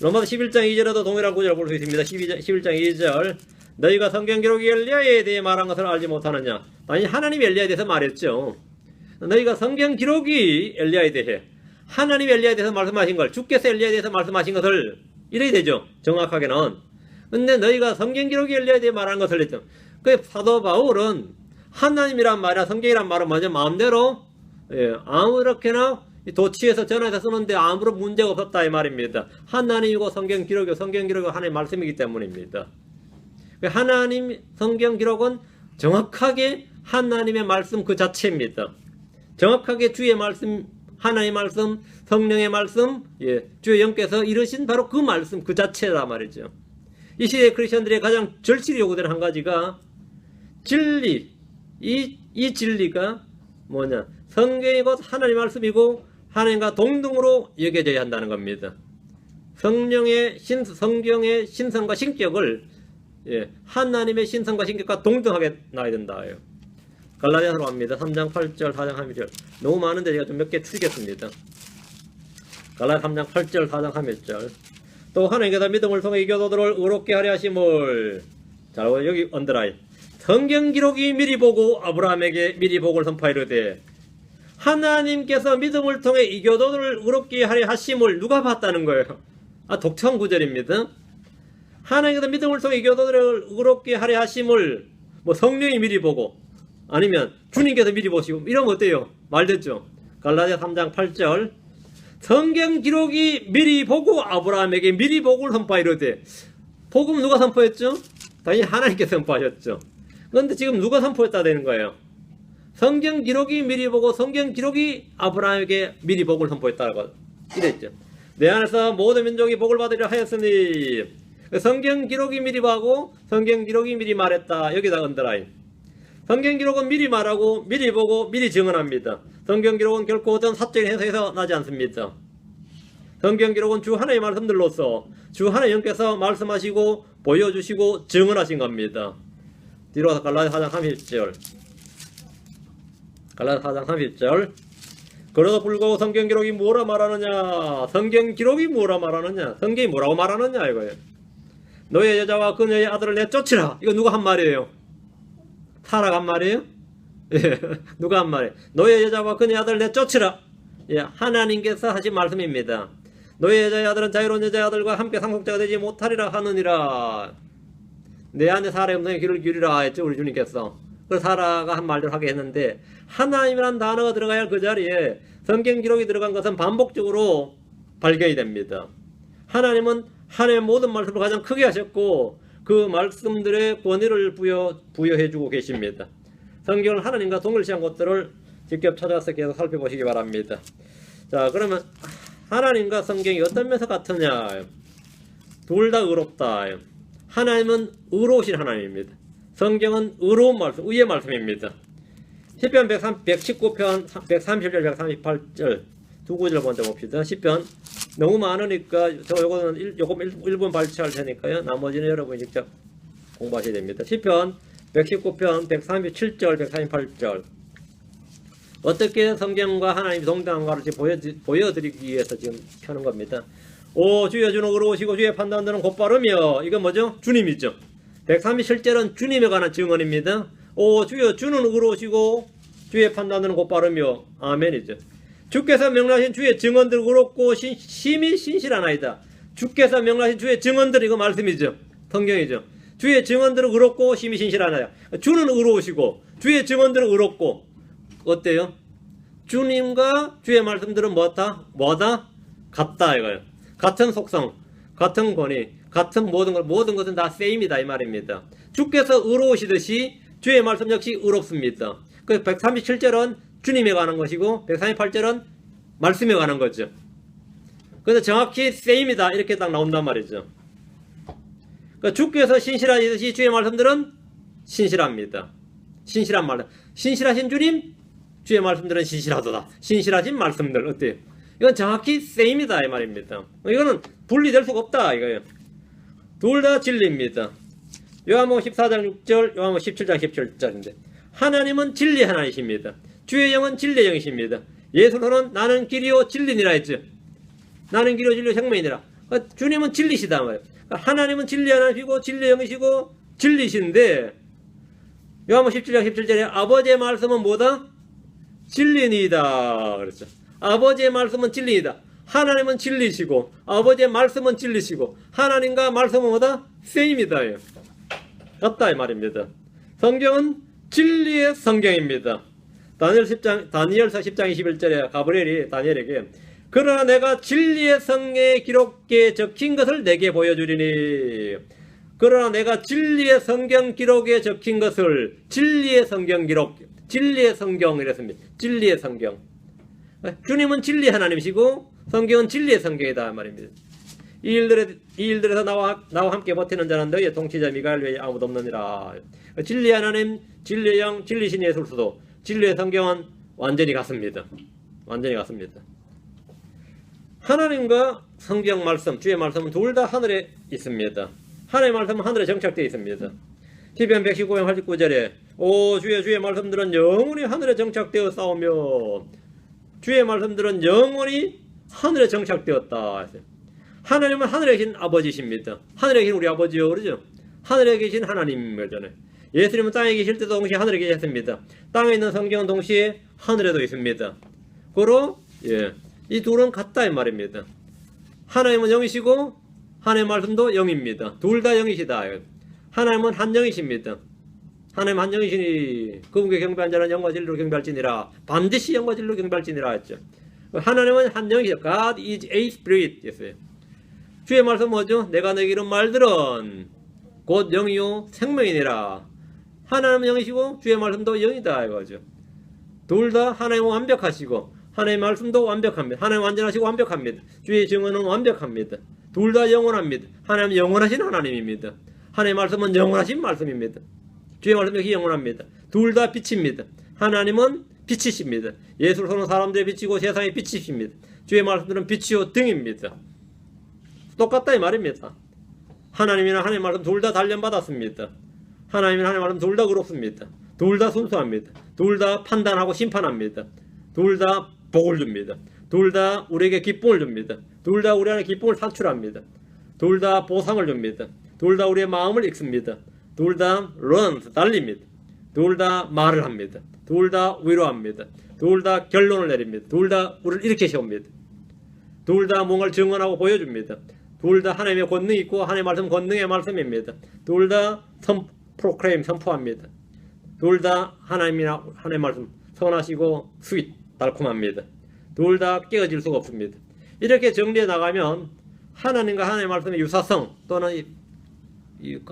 로마서 11장 2절에도 동일한 구절을 볼 수 있습니다. 11장 2절, 너희가 성경 기록이 엘리야에 대해 말한 것을 알지 못하느냐. 아니, 하나님이 엘리야에 대해서 말했죠. 너희가 성경 기록이 엘리야에 대해, 하나님이 엘리야에 대해서 말씀하신 걸, 주께서 엘리야에 대해서 말씀하신 것을 이래야 되죠. 정확하게는. 근데 너희가 성경 기록이 엘리야에 대해 말한 것을 했죠. 그 사도 바울은 하나님이란 말이나 성경이란 말은 먼저 마음대로 아무렇게나 도치해서 전해서 쓰는데 아무런 문제가 없었다 이 말입니다. 하나님이고 성경 기록이고 하나님의 말씀이기 때문입니다. 하나님 성경 기록은 정확하게 하나님의 말씀 그 자체입니다. 정확하게 주의 말씀, 하나님의 말씀, 성령의 말씀, 주의 영께서 이루신 바로 그 말씀 그 자체다 말이죠. 이 시대의 크리스천들의 가장 절실히 요구되는 한 가지가 진리, 이 진리가 뭐냐, 성경이 곧 하나님의 말씀이고 하나님과 동등으로 여겨져야 한다는 겁니다. 성경의 신성과 신격을 하나님의 신성과 신격과 동등하게 놔야 된다. 갈라디아서로 갑니다. 3장 8절, 4장 11절. 너무 많은데 제가 좀 몇 개 추리겠습니다. 갈라디아 3장 8절, 4장 11절. 또 하나님께서 믿음을 통해 이 교도들을 의롭게 하려 하심을, 자, 여기 언더라인. 성경 기록이 미리 보고 아브라함에게 미리 복을 선포하이르되, 하나님께서 믿음을 통해 이 교도들을 의롭게 하려 하심을 누가 봤다는 거예요? 독특한 구절입니다. 하나님께서 믿음을 통해 이 교도들을 의롭게 하려 하심을 뭐 성령이 미리 보고 아니면 주님께서 미리 보시고 이러면 어때요? 말됐죠? 갈라디아 3장 8절, 성경 기록이 미리 보고 아브라함에게 미리 복을 선포하이르되, 복음 누가 선포했죠? 당연히 하나님께서 선포하셨죠. 그런데 지금 누가 선포했다 되는 거예요? 성경 기록이 미리 보고 성경 기록이 아브라함에게 미리 복을 선포했다고 이랬죠. 내 안에서 모든 민족이 복을 받으려 하였으니, 성경 기록이 미리 보고 성경 기록이 미리 말했다. 여기다 언더라인. 성경 기록은 미리 말하고 미리 보고 미리 증언합니다. 성경 기록은 결코 어떤 사적인 해석에서 나지 않습니다. 성경 기록은 주 하나님의 말씀들로서 주 하나님의 영께서 말씀하시고 보여주시고 증언하신 겁니다. 뒤로 가서 갈라디아 4장 30절. 갈라디아 4장 30절. 그러다 불구하고 성경 기록이 뭐라 말하느냐? 성경 기록이 뭐라 말하느냐? 성경이 뭐라고 말하느냐 이거예요. 너의 여자와 그녀의 아들을 내쫓으라. 이거 누가 한 말이에요? 사라가 한 말이에요? 누가 한 말이에요? 너의 여자와 그녀의 아들을 내쫓으라. 하나님께서 하신 말씀입니다. 너의 여자의 아들은 자유로운 여자의 아들과 함께 상속자가 되지 못하리라 하느니라. 내 안에 사라의 음성에 귀를 기울이라 했죠, 우리 주님께서. 그 사라가 한 말대로 하게 했는데, 하나님이란 단어가 들어가야 할 그 자리에 성경 기록이 들어간 것은 반복적으로 발견이 됩니다. 하나님은 하나님의 모든 말씀을 가장 크게 하셨고 그 말씀들의 권위를 부여해주고 계십니다. 성경을 하나님과 동일시한 것들을 직접 찾아서 계속 살펴보시기 바랍니다. 자, 그러면 하나님과 성경이 어떤 면에서 같으냐? 둘 다 의롭다. 하나님은 의로우신 하나님입니다. 성경은 의로운 말씀, 의의 말씀입니다. 시편 119편 130절 138절 두 구절 먼저 봅시다. 시편 너무 많으니까 요거는 조금 1분 발췌할 테니까요. 나머지는 여러분이 직접 공부하셔야 됩니다. 시편 119편 137절 138절. 어떻게 성경과 하나님이 동등한가를 보여드리기 위해서 지금 펴는 겁니다. 오 주여 주는 의로우시고 주의 판단들은 곧바르며, 이건 뭐죠? 주님이죠. 137절은 주님에 관한 증언입니다. 오 주여 주는 의로우시고 주의 판단들은 곧바르며, 아멘이죠. 주께서 명하신 주의 증언들 의롭고 심히 신실하나이다. 주께서 명하신 주의 증언들, 이거 말씀이죠. 성경이죠. 주의 증언들은 의롭고 심히 신실하나이다. 주는 의로우시고 주의 증언들은 의롭고, 어때요? 주님과 주의 말씀들은 뭐다? 같다 이거예요. 같은 속성, 같은 권위, 같은 모든 것은 다 세임이다 이 말입니다. 주께서 의로우시듯이 주의 말씀 역시 의롭습니다. 그 137절은 주님에 관한 것이고 138절은 말씀에 관한 거죠. 그래서 정확히 same이다 이렇게 딱 나온단 말이죠. 그러니까 주께서 신실하시듯이 주의 말씀들은 신실합니다. 신실한 말, 신실하신 주님, 주의 말씀들은 신실하도다. 신실하신 말씀들 어때요? 이건 정확히 same이다 이 말입니다. 이거는 분리될 수가 없다 이거예요. 둘 다 진리입니다. 요한복음 14장 6절, 요한복음 17장 17절인데 하나님은 진리 하나이십니다. 주의 영은 진리의 영이십니다. 예수로는 나는 길이요 진리니라 했죠. 나는 길이요 진리요 생명이니라. 그러니까 주님은 진리시다 말이에요. 그러니까 하나님은 진리 하나이시고 진리의 영이시고 진리신데 요한복음 17장 17절에 아버지의 말씀은 뭐다? 진리니이다 그랬죠. 아버지의 말씀은 진리이다. 하나님은 진리시고 아버지의 말씀은 진리시고 하나님과 말씀은 뭐다? 세임이다. 같다 이 말입니다. 성경은 진리의 성경입니다. 다니엘서 10장 21절에 가브리엘이 다니엘에게 그러나 내가 진리의 성경에 기록에 적힌 것을 내게 보여주리니 그러나 내가 진리의 성경 기록에 적힌 것을 진리의 성경 기록 진리의 성경 이랬습니다. 진리의 성경. 주님은 진리 하나님이시고 성경은 진리의 성경이다 말입니다. 이 일들에서 나와 함께 버티는 자는 너희의 통치자 미가엘 외에 아무도 없느니라. 진리 하나님, 진리의 영, 진리신 예수도 진리의 성경은 완전히 같습니다. 완전히 같습니다. 하나님과 성경 말씀, 주의 말씀은 둘 다 하늘에 있습니다. 하나님의 말씀은 하늘에 정착되어 있습니다. 시편 119편 89절에 오 주의 말씀들은 영원히 하늘에 정착되어 싸우며 주의 말씀들은 영원히 하늘에 정착되었다. 하나님은 하늘에 계신 아버지십니다. 하늘에 계신 우리 아버지요 그러죠. 하늘에 계신 하나님이잖아요. 예수님은 땅에 계실 때도 동시에 하늘에 계셨습니다. 땅에 있는 성경은 동시에 하늘에도 있습니다. 그로 이 둘은 같다 이 말입니다. 하나님은 영이시고 하나님의 말씀도 영입니다. 둘 다 영이시다. 하나님은 한 영이십니다. 하나님 한 영이시니 그분께 경배한 자는 영과 진리로 경배할지니라. 반드시 영과 진리로 경배할지니라 했죠. 하나님은 한 영이시다. God is a spirit 했어요. 주의 말씀 뭐죠? 내가 너에게 이런 말들은 곧 영이요 생명이니라. 하나님은 영이시고 주의 말씀도 영이다 이거죠. 둘 다 하나님은 완벽하시고 하나님의 말씀도 완벽합니다. 하나님 완전하시고 완벽합니다. 주의 증언은 완벽합니다. 둘 다 영원합니다. 하나님은 영원하신 하나님입니다. 하나님의 말씀은 영원하신 말씀입니다. 주의 말씀 역시 영원합니다. 둘 다 빛입니다. 하나님은 빛이십니다. 예수를 보는 사람들의 빛이고 세상의 빛이십니다. 주의 말씀들은 빛이요 등입니다. 똑같다 이 말입니다. 하나님이나 하나님의 말씀 둘 다 단련받았습니다. 하나님이나 하나님의 말씀 둘 다 그렇습니다. 둘 다 순수합니다. 둘 다 판단하고 심판합니다. 둘 다 복을 줍니다. 둘 다 우리에게 기쁨을 줍니다. 둘 다 우리 안에 기쁨을 산출합니다. 둘 다 보상을 줍니다. 둘 다 우리의 마음을 읽습니다. 둘 다 달립니다. 둘 다 말을 합니다. 둘 다 위로합니다. 둘 다 결론을 내립니다. 둘 다 우리를 이렇게 세웁니다. 둘 다 뭔가를 증언하고 보여줍니다. 둘 다 하나님의 권능이 있고 하나님의 말씀 권능의 말씀입니다. 둘 다 프로크레임 선포합니다. 둘 다 하나님이나 하나님의 말씀 선하시고 스윗 달콤합니다. 둘 다 깨어질 수가 없습니다. 이렇게 정리해 나가면 하나님과 하나님의 말씀의 유사성 또는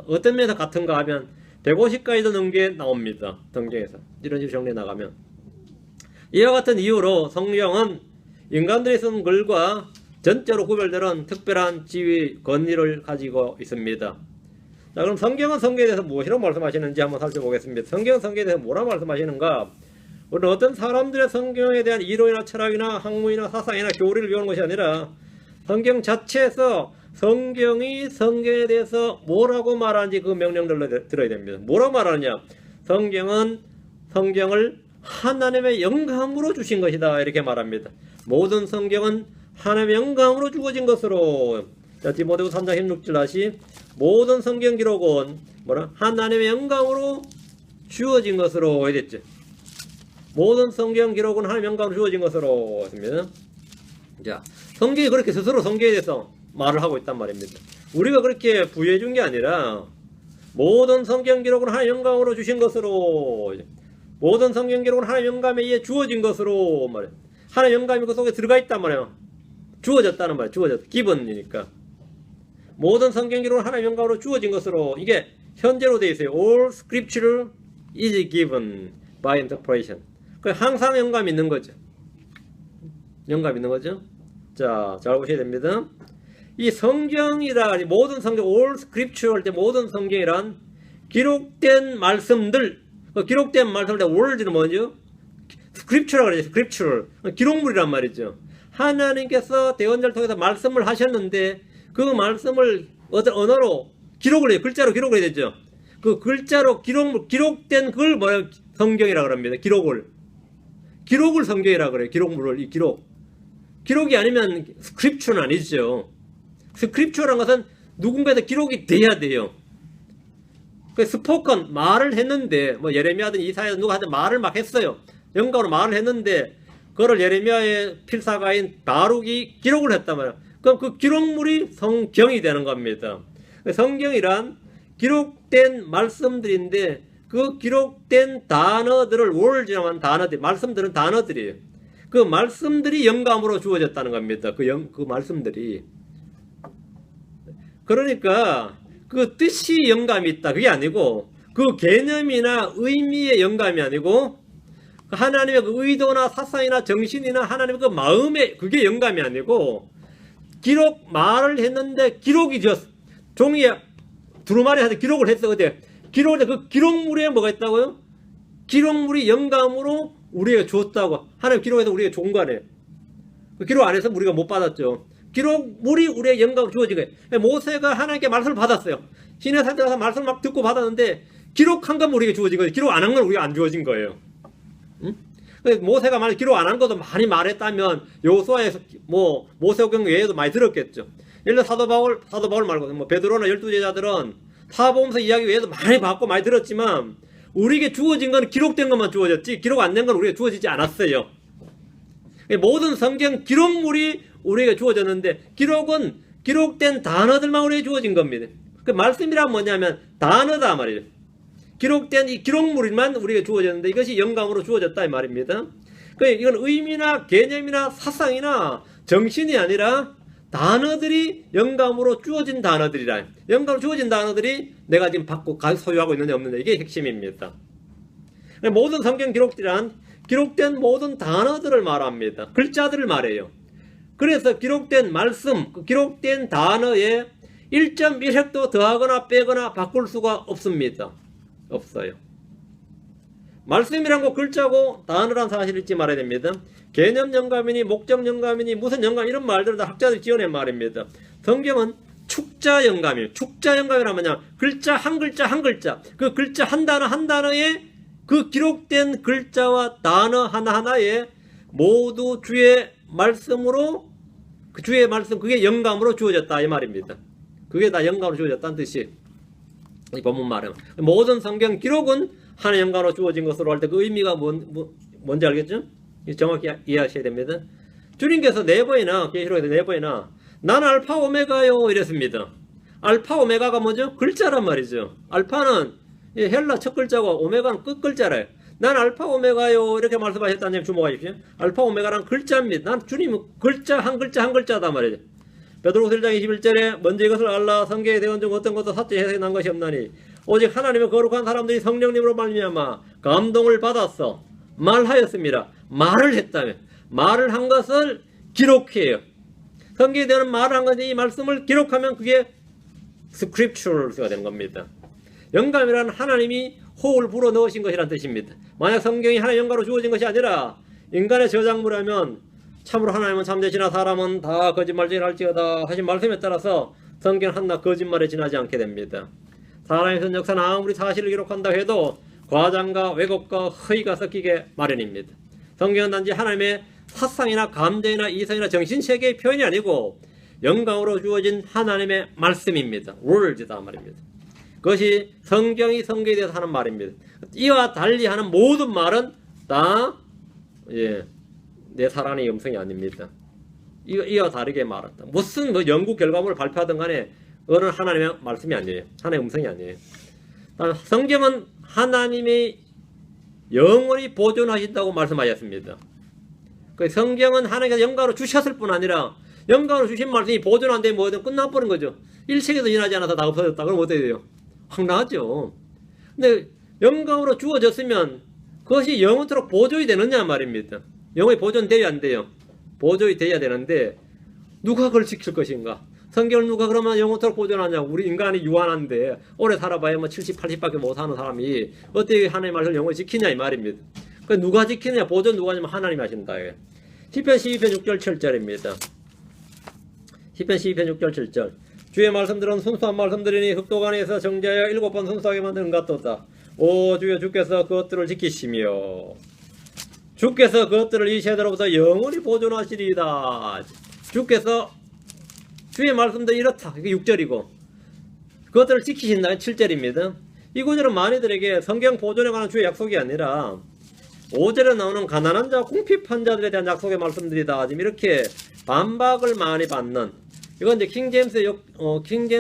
어떤 면에서 같은가 하면 150가지도 넘게 나옵니다. 성경에서 이런 식으로 정리해 나가면 이와 같은 이유로 성경은 인간들이 쓴 글과 전적으로 구별되는 특별한 지위, 권위를 가지고 있습니다. 자, 그럼 성경은 성경에 대해서 무엇이라고 말씀하시는지 한번 살펴보겠습니다. 성경은 성경에 대해서 뭐라고 말씀하시는가? 우리는 어떤 사람들의 성경에 대한 이론이나 철학이나 학문이나 사상이나 교리를 배우는 것이 아니라 성경 자체에서 성경이 성경에 대해서 뭐라고 말하는지 그 명령들을 들어야 됩니다. 뭐라고 말하느냐? 성경은 성경을 하나님의 영감으로 주신 것이다 이렇게 말합니다. 모든 성경은 하나님의 영감으로 주어진 것으로 디모데후서 3장 16절 다시 모든 성경 기록은 하나님의 영감으로 주어진 것으로 해야겠죠. 모든 성경 기록은 하나님의 영감으로 주어진 것으로 했습니다. 자, 성경이 그렇게 스스로 성경에 대해서 말을 하고 있단 말입니다. 우리가 그렇게 부여해 준 게 아니라 모든 성경 기록은 하나님의 영감으로 주신 것으로 모든 성경 기록은 하나님의 영감에 의해 주어진 것으로 말이에요. 하나님의 영감이 그 속에 들어가 있단 말이에요. 주어졌다는 말이에요. 주어졌다. 기본이니까. 모든 성경 기록은 하나님의 영감으로 주어진 것으로 이게 현재로 되어 있어요. All scripture is given by interpretation. 항상 영감이 있는 거죠. 영감 있는 거죠. 자, 잘 보셔야 됩니다. 이 성경이라 모든 성경, all scripture 할 때 모든 성경이란 기록된 말씀들, 기록된 말씀들, word는 뭐죠? scripture라고 그러죠. scripture, 기록물이란 말이죠. 하나님께서 대언자를 통해서 말씀을 하셨는데 그 말씀을 어떤 언어로 기록을 해요. 글자로 기록을 해야 되죠. 그 글자로 기록된 그걸 뭐야? 성경이라고 합니다. 기록을 성경이라고 그래요. 기록물을, 이 기록이 아니면 스크립처는 아니죠. 스크립처라는 것은 누군가에서 기록이 돼야 돼요. 그 스포컨, 말을 했는데, 뭐 예레미야든 이사야든 누가 하든 말을 막 했어요. 영감으로 말을 했는데, 그거를 예레미야의 필사가인 바룩이 기록을 했단 말이에요. 그럼 그 기록물이 성경이 되는 겁니다. 성경이란 기록된 말씀들인데, 그 기록된 단어들을 월지나만 단어들, 말씀들은 단어들이에요. 그 말씀들이 영감으로 주어졌다는 겁니다. 그 말씀들이. 그러니까 그 뜻이 영감이 있다. 그게 아니고 그 개념이나 의미의 영감이 아니고 하나님의 그 의도나 사상이나 정신이나 하나님의 그 마음의 그게 영감이 아니고 말을 했는데 기록이 종이에 두루마리 해서 기록을 했어. 그때 기록을 그 기록물에 뭐가 있다고요? 기록물이 영감으로 우리에게 줬다고. 하나님 기록해서 우리에게 준 거 아니에요. 그 기록 안 해서 우리가 못 받았죠. 기록물이 우리에게 영감으로 주어진 거예요. 모세가 하나님께 말씀을 받았어요. 신의 산에 가서 말씀을 막 듣고 받았는데 기록한 건 우리에게 주어진 거예요. 기록 안 한 건 우리가 안 주어진 거예요. 응? 모세가 만약 기록 안 한 것도 많이 말했다면 여호수아에서 뭐 모세오경 외에도 많이 들었겠죠. 예를 들어 사도 바울 말고 뭐 베드로나 12제자들은 사복음서 이야기 외에도 많이 받고 많이 들었지만 우리에게 주어진 건 기록된 것만 주어졌지 기록 안 된 건 우리에게 주어지지 않았어요. 모든 성경 기록물이 우리에게 주어졌는데 기록은 기록된 단어들만 우리에게 주어진 겁니다. 그 말씀이란 뭐냐면 단어다 말이에요. 기록된 이 기록물만 우리에게 주어졌는데 이것이 영감으로 주어졌다 이 말입니다. 이건 의미나 개념이나 사상이나 정신이 아니라 단어들이 영감으로 주어진 단어들이라. 영감으로 주어진 단어들이 내가 지금 받고 소유하고 있느냐 없느냐 이게 핵심입니다. 모든 성경 기록들이란 기록된 모든 단어들을 말합니다. 글자들을 말해요. 그래서 기록된 말씀, 기록된 단어에 1.1획도 더하거나 빼거나 바꿀 수가 없습니다. 없어요. 말씀이란 거 글자고 단어란 사실을 잊지 말아야 됩니다. 개념 영감이니 목적 영감이니 무슨 영감 이런 말들은 다 학자들이 지어낸 말입니다. 성경은 축자 영감이에요. 축자 영감이란 뭐냐? 글자 한 글자 한 글자. 그 글자 한 단어 한 단어에 그 기록된 글자와 단어 하나하나에 모두 주의 말씀으로 그 주의 말씀 그게 영감으로 주어졌다 이 말입니다. 그게 다 영감으로 주어졌다는 뜻이 이 본문 말은 모든 성경 기록은 하나의 영감으로 주어진 것으로 할 때 그 의미가 뭔지 알겠죠? 정확히 이해하셔야 됩니다. 주님께서 네 번이나 계시록에서 네 번이나 난 알파 오메가요 이랬습니다. 알파 오메가가 뭐죠? 글자란 말이죠. 알파는 헬라 첫 글자고 오메가는 끝 글자래요. 난 알파 오메가요 이렇게 말씀하셨다는 점 주목하십시오. 알파 오메가란 글자입니다. 난 주님은 글자 한 글자다 말이죠. 베드로후서 1장 21절에 먼저 이것을 알라 성경에 대한 중 어떤 것도 사죄 해석이 난 것이 없나니 오직 하나님의 거룩한 사람들이 성령님으로 말미암아 감동을 받았어 말하였습니다. 말을 했다며 말을 한 것을 기록해요. 성경에 대한 말을 한 것이 이 말씀을 기록하면 그게 스크립처가 되는 겁니다. 영감이란 하나님이 호흡을 불어 넣으신 것이란 뜻입니다. 만약 성경이 하나의 영감으로 주어진 것이 아니라 인간의 저작물이라면 참으로 하나님은 참되시나 사람은 다 거짓말쟁이를 할지어다 하신 말씀에 따라서 성경 하나 거짓말에 지나지 않게 됩니다. 사람의 선 역사는 아무리 사실을 기록한다 해도 과장과 왜곡과 허위가 섞이게 마련입니다. 성경은 단지 하나님의 사상이나 감정이나 이성이나 정신세계의 표현이 아니고 영감으로 주어진 하나님의 말씀입니다. word다 말입니다. 그것이 성경이 성경에 대해서 하는 말입니다. 이와 달리 하는 모든 말은 다 내 사랑의 음성이 아닙니다. 이와 다르게 말한다. 무슨 연구 결과물을 발표하든 간에 그거는 하나님의 말씀이 아니에요. 하나님의 음성이 아니에요. 성경은 하나님이 영원히 보존하신다고 말씀하셨습니다. 그 성경은 하나님께서 영감으로 주셨을 뿐 아니라 영감으로 주신 말씀이 보존 안 되면 뭐든 끝나버린 거죠. 1세기도 지나지 않아서 다 없어졌다. 그럼 어떻게 돼요? 황당하죠. 근데 영감으로 주어졌으면 그것이 영원토록 보존이 되느냐 말입니다. 영원히 보존돼야 안 돼요. 보존이 돼야 되는데 누가 그걸 지킬 것인가? 성경을 누가 그러면 영원토록 보존하냐고. 우리 인간이 유한한데 오래 살아봐야 뭐 70, 80밖에 못 사는 사람이 어떻게 하나님의 말씀을 영원히 지키냐 이 말입니다. 그 누가 지키느냐? 보존 누가 하냐면 하나님이 하신다. 시편 12편 6절 7절입니다. 시편 12편 6절 7절. 주의 말씀들은 순수한 말씀들이니 흑도간에서 정죄하여 7번 순수하게 만드는 것 같도다. 오 주여 주께서 그것들을 지키시며 주께서 그것들을 이 세대로부터 영원히 보존하시리이다. 주께서 주의 말씀도 이렇다. 이게 6절이고 그것들을 지키신다. 7절입니다. 이 구절은 많이들에게 성경 보존에 관한 주의 약속이 아니라 5절에 나오는 가난한 자, 궁핍한 자들에 대한 약속의 말씀들이다. 지금 이렇게 반박을 많이 받는 이건 이제 킹제임스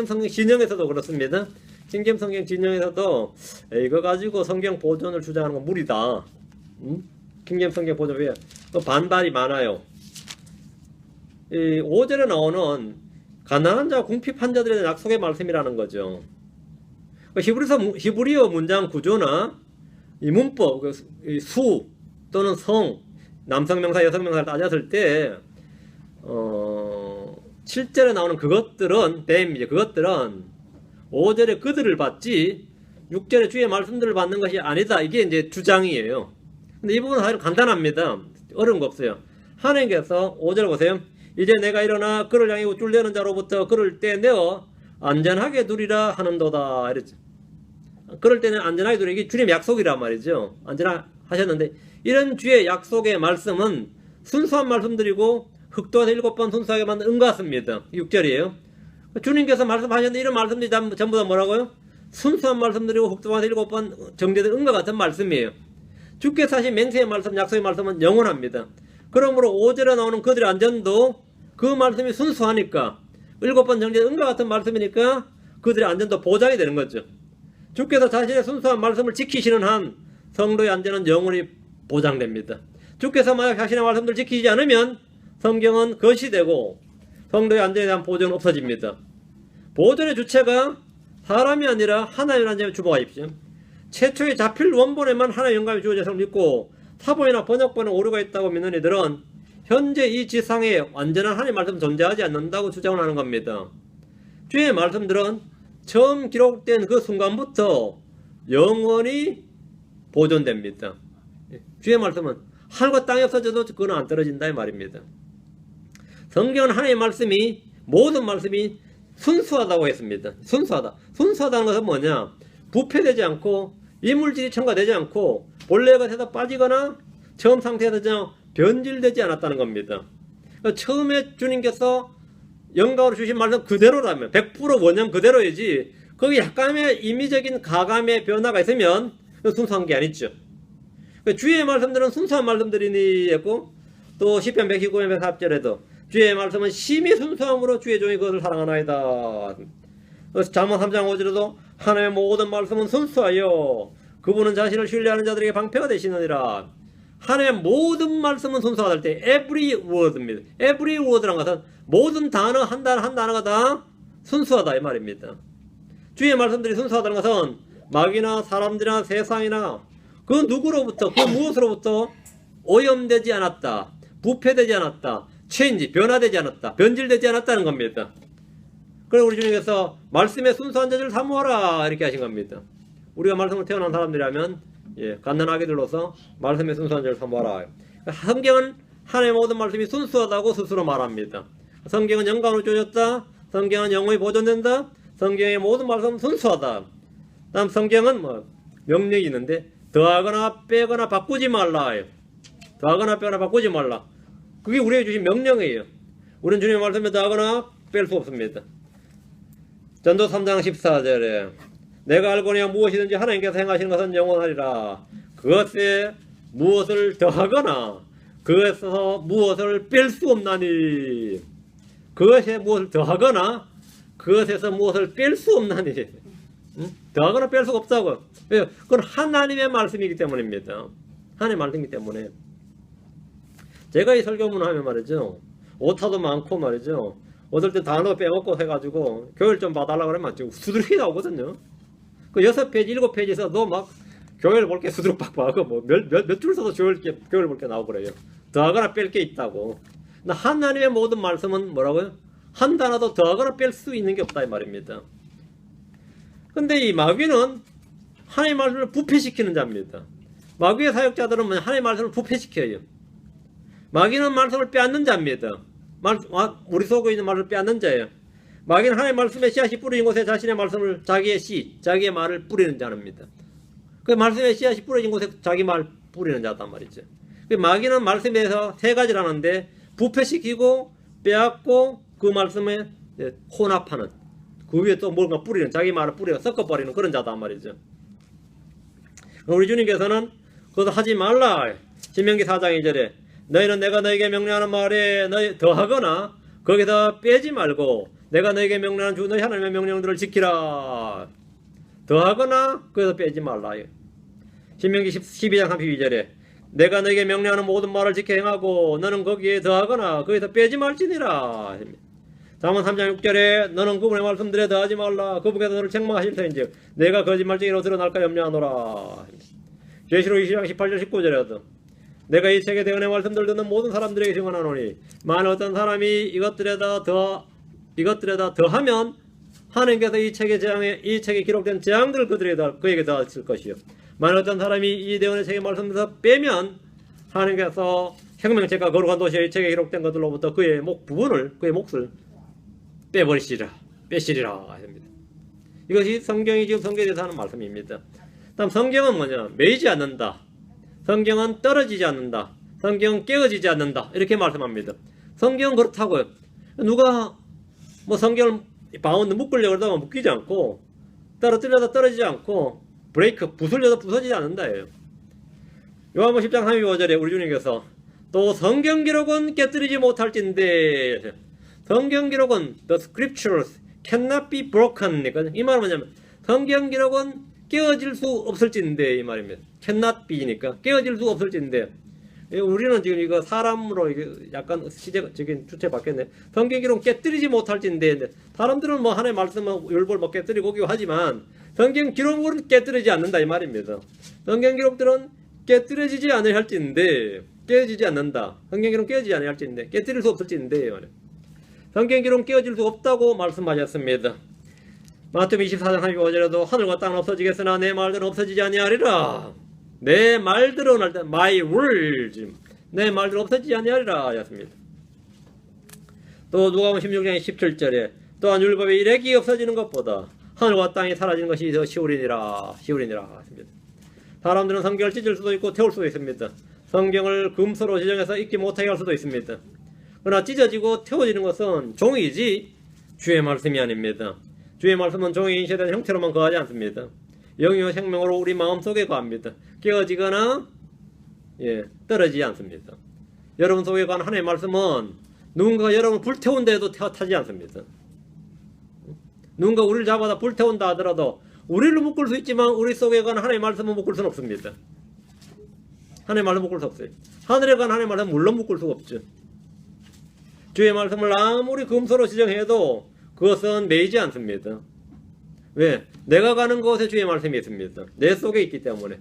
성경 진영에서도 그렇습니다. 킹제임스 성경 진영에서도 이거 가지고 성경 보존을 주장하는 건 무리다. 킹제임스 성경 보존 왜 반발이 많아요. 이 5절에 나오는 가난한 자, 궁핍한 자들에 대한 약속의 말씀이라는 거죠. 히브리어 문장 구조나 이 문법, 이 수 또는 성, 남성명사, 여성명사를 따졌을 때 7절에 나오는 그것들은 그것들은 5절에 그들을 받지 6절에 주의 말씀들을 받는 것이 아니다. 이게 이제 주장이에요. 근데 이 부분은 사실 간단합니다. 어려운 거 없어요. 하나님께서 5절 보세요. 이제 내가 일어나 그를 향해 우쭐대는 자로부터 그를 떼내어 안전하게 두리라 하는도다. 이랬죠. 그럴 때는 안전하게 두리라. 이게 주님 약속이란 말이죠. 안전하셨는데 이런 주의 약속의 말씀은 순수한 말씀들이고 흑도가 7번 순수하게 만든 은 같습니다. 6절이에요. 주님께서 말씀하셨는데 이런 말씀들이 전부 다 뭐라고요? 순수한 말씀들이고 흑도가 7번 정제된 은과 같은 말씀이에요. 주께서 하신 맹세의 말씀, 약속의 말씀은 영원합니다. 그러므로 5절에 나오는 그들의 안전도 그 말씀이 순수하니까 7번 정제된 은과 같은 말씀이니까 그들의 안전도 보장이 되는 거죠. 주께서 자신의 순수한 말씀을 지키시는 한 성도의 안전은 영원히 보장됩니다. 주께서 만약 자신의 말씀들을 지키지 않으면 성경은 거시되고 성도의 안전에 대한 보존은 없어집니다. 보존의 주체가 사람이 아니라 하나님이라는 점에 주목하십시오. 최초의 자필 원본에만 하나의 영감이 주어져서 믿고 사본이나 번역본에 오류가 있다고 믿는 이들은 현재 이 지상에 완전한 하나님의 말씀 존재하지 않는다고 주장을 하는 겁니다. 주의 말씀들은 처음 기록된 그 순간부터 영원히 보존됩니다. 주의 말씀은 하늘과 땅이 없어져도 그건 안 떨어진다 이 말입니다. 성경은 하나님의 말씀이 모든 말씀이 순수하다고 했습니다. 순수하다는 것은 뭐냐? 부패되지 않고 이물질이 첨가되지 않고 본래 것에서 빠지거나 처음 상태에서 변질되지 않았다는 겁니다. 그러니까 처음에 주님께서 영감으로 주신 말씀 그대로라면 100% 원형 그대로이지 거기 약간의 임의적인 가감의 변화가 있으면 순수한 게 아니죠. 주의 말씀들은 순수한 말씀들이니 했고 또 시편 119편 104절에도 주의 말씀은 심히 순수함으로 주의 종이 그것을 사랑하나이다. 잠언 3장 5절에도 하나님의 모든 말씀은 순수하여 그분은 자신을 신뢰하는 자들에게 방패가 되시느니라. 하나님의 모든 말씀은 순수하다 할 때 every word입니다. every word라는 것은 모든 단어 한 단어가 다 순수하다 이 말입니다. 주의 말씀들이 순수하다는 것은 마귀나 사람들이나 세상이나 그 누구로부터 그 무엇으로부터 오염되지 않았다. 부패되지 않았다. 체인지 변화되지 않았다. 변질되지 않았다는 겁니다. 그래서 우리 주님께서 말씀의 순수한 자를 사모하라 이렇게 하신 겁니다. 우리가 말씀을 태어난 사람들이라면 갓난아기들로서 말씀의 순수한 자를 사모하라. 성경은 하나님의 모든 말씀이 순수하다고 스스로 말합니다. 성경은 영감으로 주어졌다. 성경은 영원히 보존된다. 성경의 모든 말씀은 순수하다. 다음 성경은 명령이 있는데 더하거나 빼거나 바꾸지 말라. 더하거나 빼거나 바꾸지 말라. 그게 우리에게 주신 명령이에요. 우리는 주님의 말씀에 더하거나 뺄 수 없습니다. 전도 3장 14절에 내가 알거니와 무엇이든지 하나님께서 행하시는 것은 영원하리라. 그것에 무엇을 더하거나 그것에서 무엇을 뺄 수 없나니. 그것에 무엇을 더하거나 그것에서 무엇을 뺄 수 없나니. 더하거나 뺄 수가 없다고. 왜요? 그건 하나님의 말씀이기 때문입니다. 하나님의 말씀이기 때문에. 제가 이 설교문을 하면 말이죠. 오타도 많고 말이죠. 어떨 때 단어 빼먹고 해가지고 교회를 좀 봐달라고 그러면 지금 수두룩이 나오거든요. 그 6페이지, 7페이지에서도 막 교회를 볼 게 수두룩 빡빡하고 몇 줄 써도 교회를 볼 게 나오고 그래요. 더하거나 뺄 게 있다고. 하나님의 모든 말씀은 뭐라고요? 한 단어도 더하거나 뺄 수 있는 게 없다 이 말입니다. 근데 이 마귀는 하나님의 말씀을 부패시키는 자입니다. 마귀의 사역자들은 하나님의 말씀을 부패시켜요. 마귀는 말씀을 빼앗는 자입니다. 우리 속에 있는 말을 빼앗는 자예요. 마귀는 하나님의 말씀에 씨앗이 뿌려진 곳에 자신의 말씀을, 자기의 말을 뿌리는 자입니다. 그 말씀에 씨앗이 뿌려진 곳에 자기 말 뿌리는 자단 말이죠. 그 마귀는 말씀에서 세 가지를 하는데, 부패시키고 빼앗고 그 말씀에 혼합하는, 그 위에 또 뭔가 뿌리는, 자기 말을 뿌려 섞어버리는 그런 자단 말이죠. 우리 주님께서는 그것도 하지 말라. 신명기 4장 2절에 너희는 내가 너에게 명령하는 말에 너희 더하거나 거기서 빼지 말고 내가 너에게 명령하는 주 너희 하나님의 명령들을 지키라. 더하거나 거기서 빼지 말라. 신명기 12장 32절에 내가 너에게 명령하는 모든 말을 지켜 행하고 너는 거기에 더하거나 거기서 빼지 말지니라. 잠언 3장 6절에 너는 그분의 말씀들에 더하지 말라. 그분께서 너를 책망하실 터인즉 내가 거짓말쟁이로 드러날까 염려하노라. 계시록 20장 18절 19절에도 내가 이 책에 대언의 말씀들 듣는 모든 사람들에게 증언하노니 만일 어떤 사람이 이것들에다 더하면 하나님께서 이 책에 기록된 재앙들 그에게 더하실 것이요 만일 어떤 사람이 이 대언의 책의 말씀에서 빼면 하나님께서 생명책과 거룩한 도시의 이 책에 기록된 것들로부터 그의 몫을 빼시리라 합니다. 이것이 성경이 지금 성경에 대해서 하는 말씀입니다. 다음 성경은 뭐냐? 매이지 않는다. 성경은 떨어지지 않는다. 성경은 깨어지지 않는다. 이렇게 말씀합니다. 성경은 그렇다고요. 누가 성경을 바운드 묶으려고 하다가 묶이지 않고 떨어뜨려도 떨어지지 않고 부술려도 부서지지 않는다예요. 요한복음 10장 32절에 우리 주님께서 또 성경 기록은 깨뜨리지 못할진대. 성경 기록은 the scriptures cannot be broken. 이 말은 뭐냐면 성경 기록은 깨어질 수 없을진데 이 말입니다. cannot be니까 깨어질 수 없을진데 우리는 지금 이거 사람으로 약간 시제적인 주체 바뀌었네. 성경 기록은 깨뜨리지 못할진데 사람들은 하나님의 말씀을 율법을 깨뜨리고 하지만 성경 기록은 깨뜨리지 않는다 이 말입니다. 성경 기록들은 깨뜨려지지 않을 할진데 깨어지지 않는다. 성경 기록은 깨어지지 않을 할진데 깨뜨릴 수 없을진데 성경 기록은 깨어질 수 없다고 말씀하셨습니다. 마태복음 24장 35절에도 하늘과 땅은 없어지겠으나 내 말들은 없어지지 아니하리라. 내 말들은 my words 내 말들은 없어지지 아니하리라 하였습니다. 또 누가복음 16장 17절에 또한 율법의 일획이 없어지는 것보다 하늘과 땅이 사라지는 것이 더 쉬우리니라 하였습니다. 사람들은 성경을 찢을 수도 있고 태울 수도 있습니다. 성경을 금소로 지정해서 읽지 못하게 할 수도 있습니다. 그러나 찢어지고 태워지는 것은 종이지 주의 말씀이 아닙니다. 주의 말씀은 종이 인쇄된 형태로만 거하지 않습니다. 영이요 생명으로 우리 마음속에 거합니다. 깨어지거나 떨어지지 않습니다. 여러분 속에 거한 하나님의 말씀은 누군가 여러분을 불태운데도 타지 않습니다. 누군가 우리를 잡아다 불태운다 하더라도 우리를 묶을 수 있지만 우리 속에 거한 하나님의 말씀은 묶을 수는 없습니다. 하나님의 말씀 묶을 수 없어요. 하늘에 간 하나님의 말씀은 물론 묶을 수가 없죠. 주의 말씀을 아무리 금소로 지정해도 그것은 매이지 않습니다. 왜? 내가 가는 곳에 주의 말씀이 있습니다. 내 속에 있기 때문에.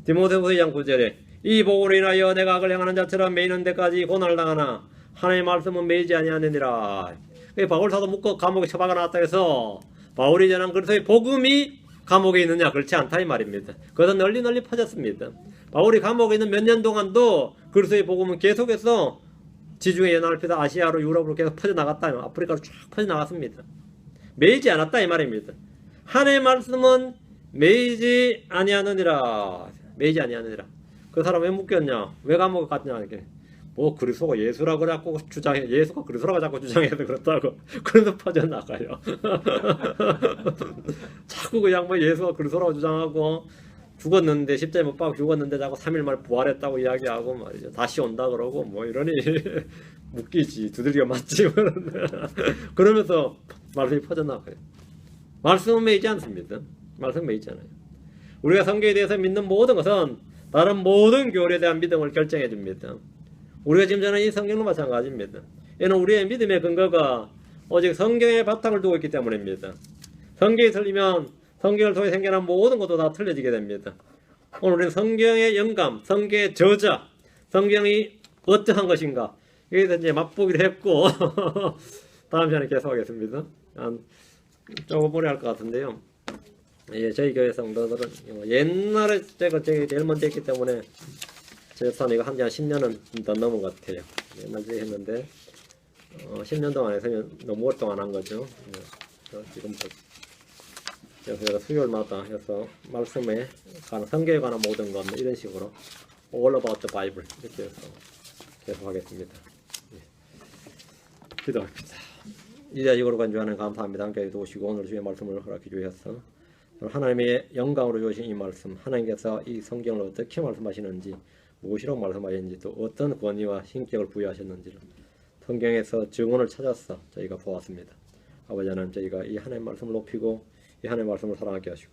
디모데후서 2장 9절에 이 복으로 인하여 내가 악을 행하는 자처럼 매이는 데까지 고난을 당하나 하나님의 말씀은 매이지 아니하느니라. 바울 사도 묶어 감옥에 처박아 놨다 해서 바울이 전한 그리스도의 복음이 감옥에 있느냐? 그렇지 않다 이 말입니다. 그것은 널리 퍼졌습니다. 바울이 감옥에 있는 몇 년 동안도 그리스도의 복음은 계속해서 지중해 연합해서 아시아로 유럽으로 계속 퍼져나갔다. 아프리카로 쫙 퍼져나갔습니다. 매이지 않았다 이 말입니다. 하나님의 말씀은 매이지 아니하느니라. 매이지 아니하느니라. 그 사람 왜 묶였냐? 왜 감옥에 갔냐? 이렇게. 그리스도가 예수라고 자꾸 주장해. 예수가 그리스도라고 자꾸 주장해서 그렇다고. 그래서 퍼져나가요. 자꾸 그냥 예수가 그리스도라고 주장하고 죽었는데 십자에 못 박고 죽었는데 자꾸 3일 만에 부활했다고 이야기하고 말이죠. 다시 온다 그러고 이러니 묶이지. 두들겨 맞지. 그러면서 말씀이 퍼져나가요. 말씀은 매이지 않습니다. 말씀은 매이지 않아요. 우리가 성경에 대해서 믿는 모든 것은 다른 모든 교리에 대한 믿음을 결정해 줍니다. 우리가 지금 전한 이 성경도 마찬가지입니다. 이는 우리의 믿음의 근거가 오직 성경의 바탕을 두고 있기 때문입니다. 성경이 틀리면 성경을 통해 생겨난 모든 것도 다 틀려지게 됩니다. 오늘 우리는 성경의 영감, 성경의 저자, 성경이 어떠한 것인가, 여기서 이제 맛보기로 했고 다음 시간에 계속하겠습니다. 한 조금 오래 할 것 같은데요. 예, 저희 교회 성도들은 옛날에 제가 제일 먼저 했기 때문에 제가 이거 한지 한 10년은 더 넘은 것 같아요. 옛날에 했는데 10년 동안 했으면 너무 오랫동안 한 거죠. 지금부터 그래서 제가 수요일마다 해서 말씀에 관한 성경에 관한 모든 것 이런 식으로 all about the Bible 이렇게 해서 계속 하겠습니다. 예. 기도합시다. 이자식으로 간주하는 감사합니다. 함께 도우시고 오늘 주의 말씀을 허락해 주셔서 하나님의 영광으로 주신 이 말씀, 하나님께서 이 성경을 어떻게 말씀하시는지, 무엇이라고 말씀하시는지, 또 어떤 권위와 신격을 부여하셨는지를 성경에서 증언을 찾아서 저희가 보았습니다. 아버지 하나님, 저희가 이 하나님의 말씀을 높이고 이 하나님의 말씀을 사랑하게 하시고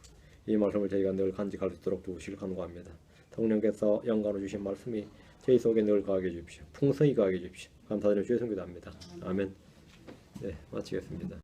이 말씀을 저희가 늘 간직할 수 있도록 도우시길 간구합니다. 성령께서 영광으로 주신 말씀이 저희 속에 늘 거하게 해주십시오. 풍성히 거하게 해주십시오. 감사드리며 주의 성기도합니다. 아멘. 네, 마치겠습니다.